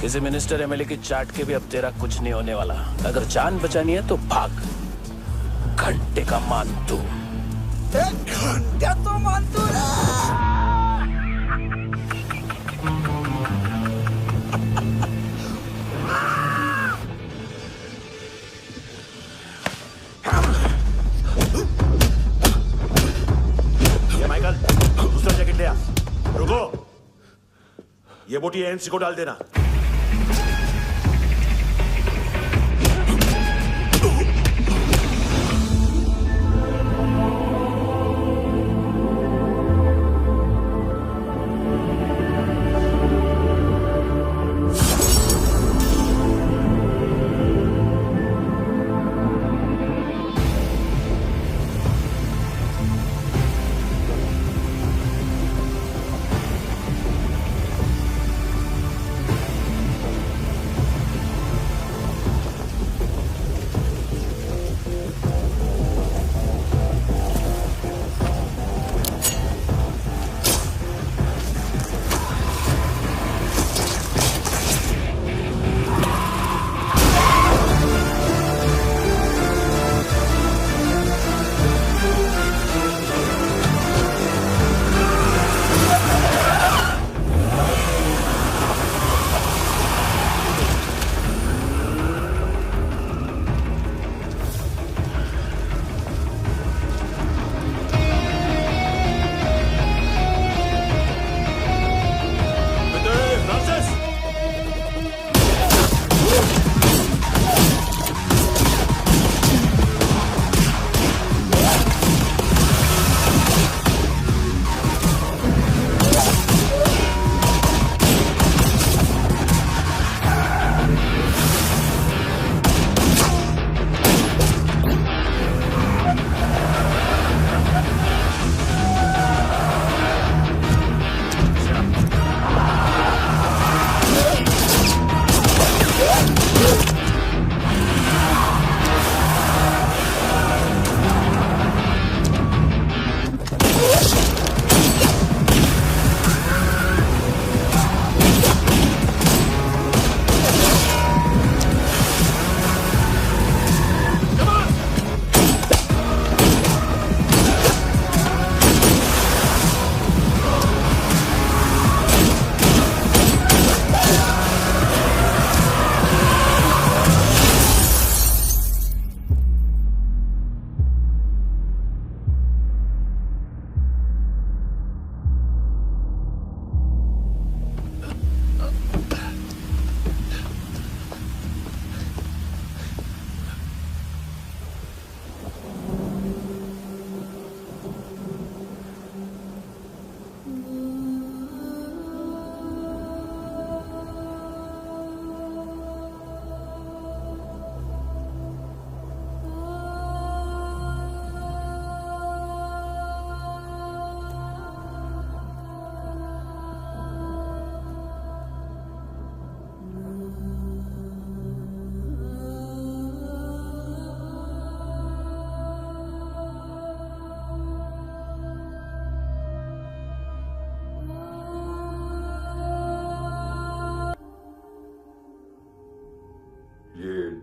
किसी मिनिस्टर एमएलए की चाट के भी अब तेरा कुछ नहीं होने वाला। अगर जान बचानी है तो भाग। घंटे का मानतू। एक घंटा तो मानतू ना। ये माइकल, दूसरा जैकेट ले आ। रुको, ये बोटी एएनसी को डाल देना।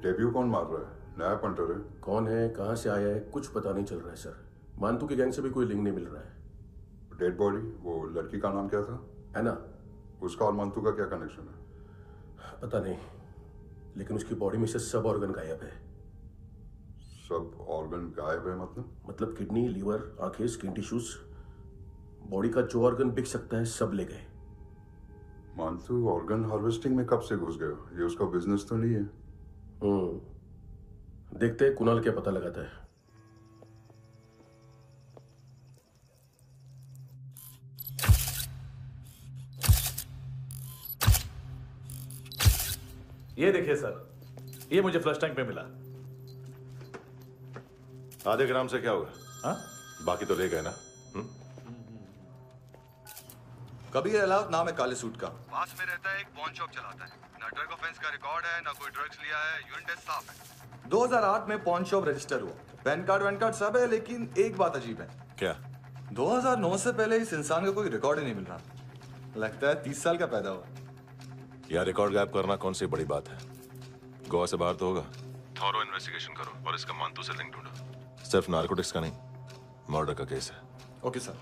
डेब्यू कौन मार रहा है? नया पंटर है। कौन है, कहाँ से आया है, कुछ पता नहीं चल रहा है सर। मानतू की गैंग से भी कोई लिंक नहीं मिल रहा है। डेड बॉडी, वो लड़की का नाम क्या था? है ना? उसका और मानतू का क्या कनेक्शन है? पता नहीं, लेकिन उसकी बॉडी में से सब ऑर्गन गायब है। सब ऑर्गन गायब है मतलब किडनी, लीवर, आंखें, स्किन टिश्यूज, बॉडी का जो ऑर्गन बिक सकता है सब ले गए। मानतू ऑर्गन हार्वेस्टिंग में कब से घुस गए? ये उसका बिजनेस तो नहीं है? देखते हैं कुणाल क्या पता लगाता है। ये देखिए सर, ये मुझे फ्लश टैंक पे मिला। आधे ग्राम से क्या होगा? हाँ? बाकी तो ले गए ना? कबीर अलाउद्दीन नाम है काले सूट का। पास में रहता है, एक पॉन शॉप चलाता है। ना ड्रग ऑफेंस का रिकॉर्ड है, ना कोई ड्रग्स लिया है। यूरिन टेस्ट साफ है। 2008 में पॉन शॉप रजिस्टर हुआ, पैन कार्ड वैन कार्ड सब है, लेकिन एक बात अजीब है। क्या? 2009 से पहले इस इंसान का कोई रिकॉर्ड ही नहीं मिल रहा। लगता है 30 साल का पैदा हुआ। यार रिकॉर्ड गायब करना कौन सी बड़ी बात है? गोवा से बाहर तो होगा। थॉरो इन्वेस्टिगेशन करो और इसका मानतू से लिंक ढूंढो। सिर्फ नारकोटिक्स का नहीं, मर्डर का केस है। Okay sir.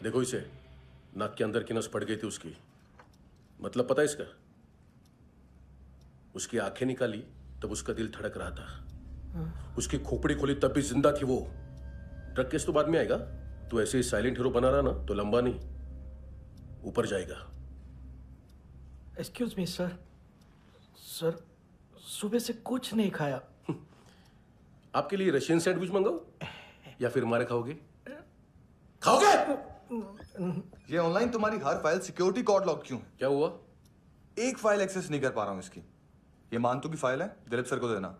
देखो इसे, नाक के अंदर की नस पड़ गई थी उसकी। मतलब पता है इसका? उसकी आंखें निकाली तब उसका दिल धड़क रहा था। उसकी खोपड़ी खोली तब भी जिंदा थी वो। ड्रग केस तो बाद में आएगा। तो ऐसे ही साइलेंट हीरो बना रहा ना तो लंबा नहीं, ऊपर जाएगा। Excuse me sir. सर, सुबह से कुछ नहीं खाया। आपके लिए रशियन सैंडविच मंगाओ या फिर हमारे खाओगे? खाओगे? ये ऑनलाइन तुम्हारी हर फाइल सिक्योरिटी कोड लॉक क्यों है? क्या हुआ? एक फाइल एक्सेस नहीं कर पा रहा हूं इसकी। ये मानतू की फाइल है, दिलीप सर को देना।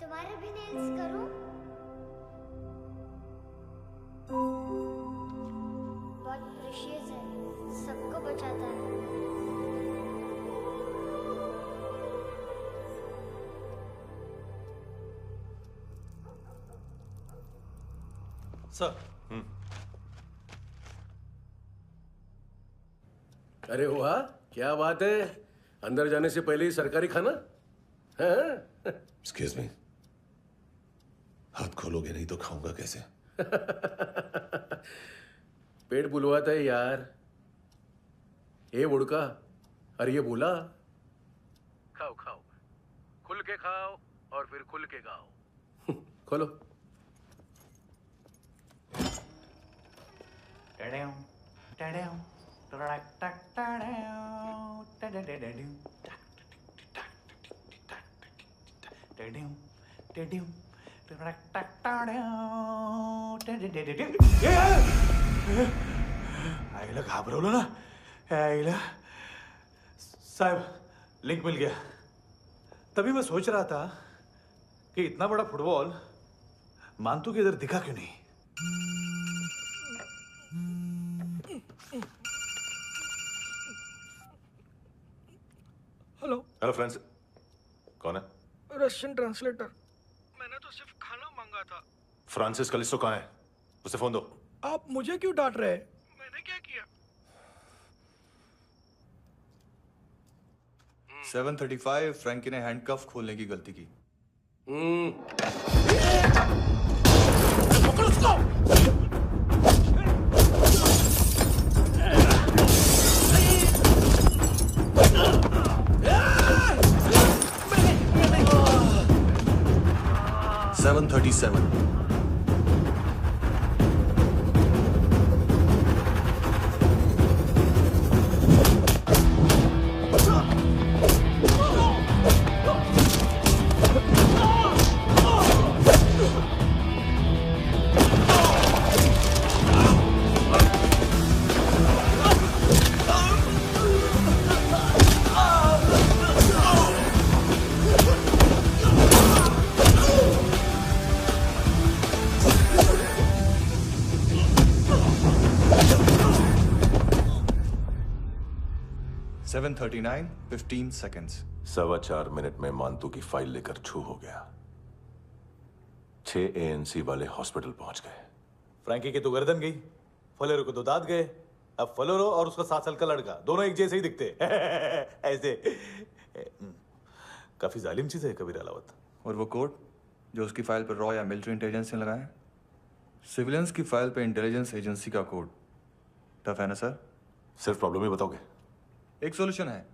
तुम्हारे भी नेल्स करूं? बहुत प्रेशियस है, सबको बचाता है। सर। अरे वाह, क्या बात है। अंदर जाने से पहले ही सरकारी खाना। एक्सक्यूज मी, हाथ खोलोगे नहीं तो खाऊंगा कैसे? पेट बुलवाता है यार। ए बुड़का, अरे ये बोला। खाओ खाओ, खुल के खाओ और फिर खुल के गाओ। खोलो। आईला घाबरवलं ना। आईला साहब, लिंक मिल गया। तभी मैं सोच रहा था कि इतना बड़ा फुटबॉल मानतू के इधर दिखा क्यों नहीं। हेलो। हेलो फ्रेंड्स, कौन है? Russian translator. मैंने तो सिर्फ खाना मांगा था। फ्रांसिस कलिस्टो कहाँ है? उसे फोन दो। आप मुझे क्यों डांट रहे हैं? मैंने क्या किया? 735 फ्रैंकी ने हैंडकफ खोलने की गलती की। पकड़ो उसको। 737 Oh! 7:39, 15 seconds. 4.25 मिनट में मांतू की फाइल लेकर छू हो गया। 6 ANC वाले हॉस्पिटल पहुंच गए। फ्रैंकी की तो गर्दन गई, फलेरो को तो दांत गए। अब फलेरो और उसका 7 साल का लड़का दोनों एक जैसे ही दिखते ऐसे। काफी जालिम चीज है कबीर अलावत। और वो कोड जो उसकी फाइल पर रॉ या मिलिट्री इंटेलिजेंस ने लगाया, सिविलियंस की फाइल पे इंटेलिजेंस एजेंसी का कोड। टफ है ना सर? सिर्फ प्रॉब्लम ही बताओगे? एक सॉल्यूशन है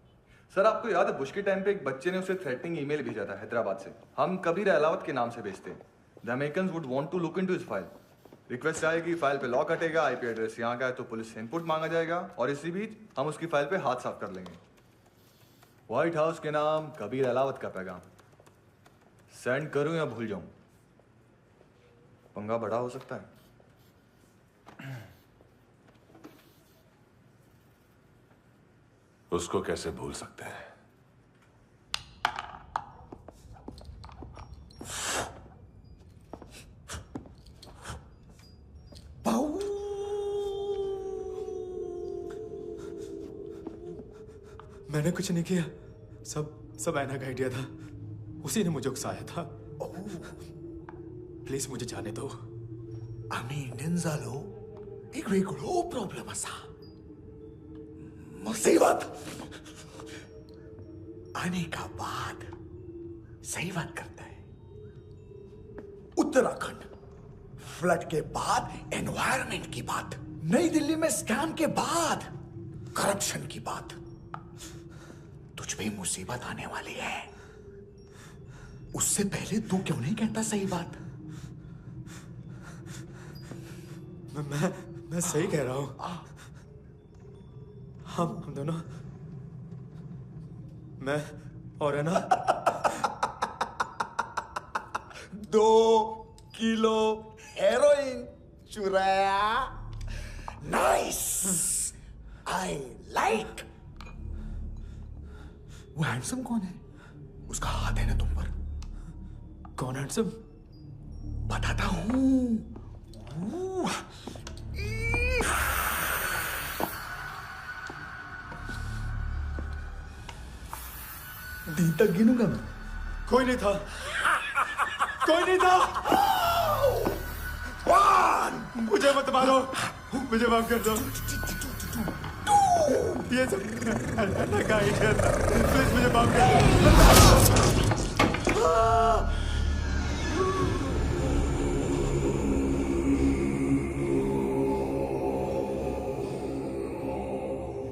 सर। आपको याद है बुश के टाइम पे एक बच्चे ने उसे थ्रेटनिंग ईमेल भेजा था हैदराबाद से। हम कबीर अलावत के नाम से भेजते हैं। The Americans would want to look into his file. Request आएगी, फाइल पे लॉक हटेगा, आईपी एड्रेस यहाँ का है तो पुलिस से इनपुट मांगा जाएगा और इसी बीच हम उसकी फाइल पे हाथ साफ कर लेंगे। व्हाइट हाउस के नाम कबीर अलावत का पैगाम। सेंड करूं या भूल जाऊं, पंगा बड़ा हो सकता है। उसको कैसे भूल सकते हैं? मैंने कुछ नहीं किया, सब ऐना का आइडिया था। उसी ने मुझे उकसाया था। प्लीज मुझे जाने दो। आम्ही इंडियन झालो एक वेगळो प्रॉब्लेम असा, मुसीबत आने का बाद। सही बात करता है। उत्तराखंड फ्लड के बाद एनवायरनमेंट की बात, नई दिल्ली में स्कैम के बाद करप्शन की बात। तुझ पे मुसीबत आने वाली है, उससे पहले तू क्यों नहीं कहता सही बात? मैं सही कह रहा हूं। हम दोनों, मैं और है ना 2 किलो हेरोइन चुराया। Nice, I like. वो हैंडसम कौन है? उसका हाथ है ना तुम पर? कौन हैंडसम? बताता हूं। दिन तक गिनूंगा मैं। कोई नहीं था, कोई नहीं था। मुझे मत मारो, मुझे माफ कर दो। ये सब का आइडिया था। प्लीज मुझे माफ कर दो।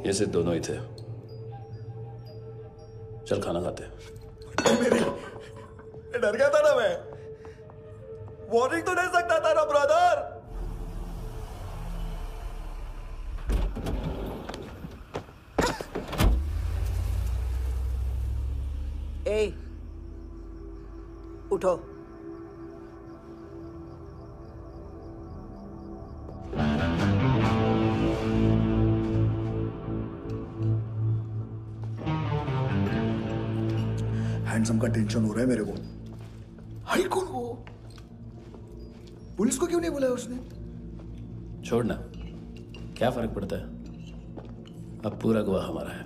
ये सिर्फ दोनों ही थे। चल खाना खाते। मेरी डर गया था ना मैं। वार्निंग तो दे सकता था ना ब्रदर। ए, उठो। हैंडसम का टेंशन हो रहा है मेरे को। हाई कौन वो? पुलिस को क्यों नहीं बुलाया उसने? छोड़ना, क्या फर्क पड़ता है? अब पूरा गवाह हमारा है।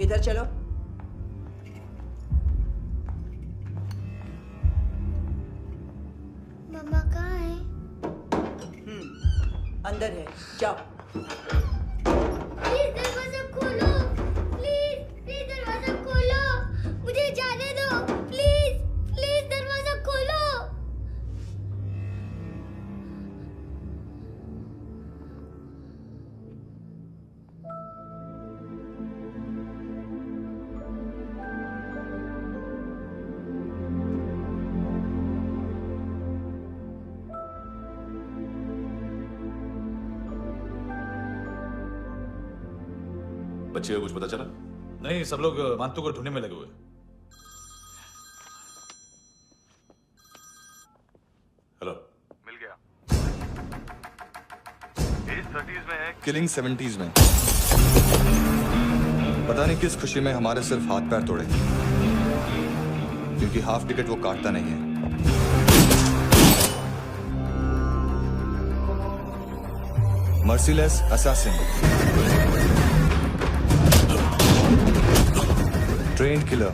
इधर चलो। मम्मा कहाँ है? अंदर है, जाओ। प्लीज दरवाजा खोलो, प्लीज दरवाजा खोलो, मुझे जाने दो, प्लीज दरवाजा खोलो। बच्चे को कुछ पता चला? नहीं, सब लोग मांतू को ढूंढने में लगे हुए। हेलो, मिल गया। इज 30s में है, किलिंग 70s में। पता नहीं किस खुशी में हमारे सिर्फ हाथ पैर तोड़े, क्योंकि हाफ टिकट वो काटता नहीं है। Merciless assassin, trained killer.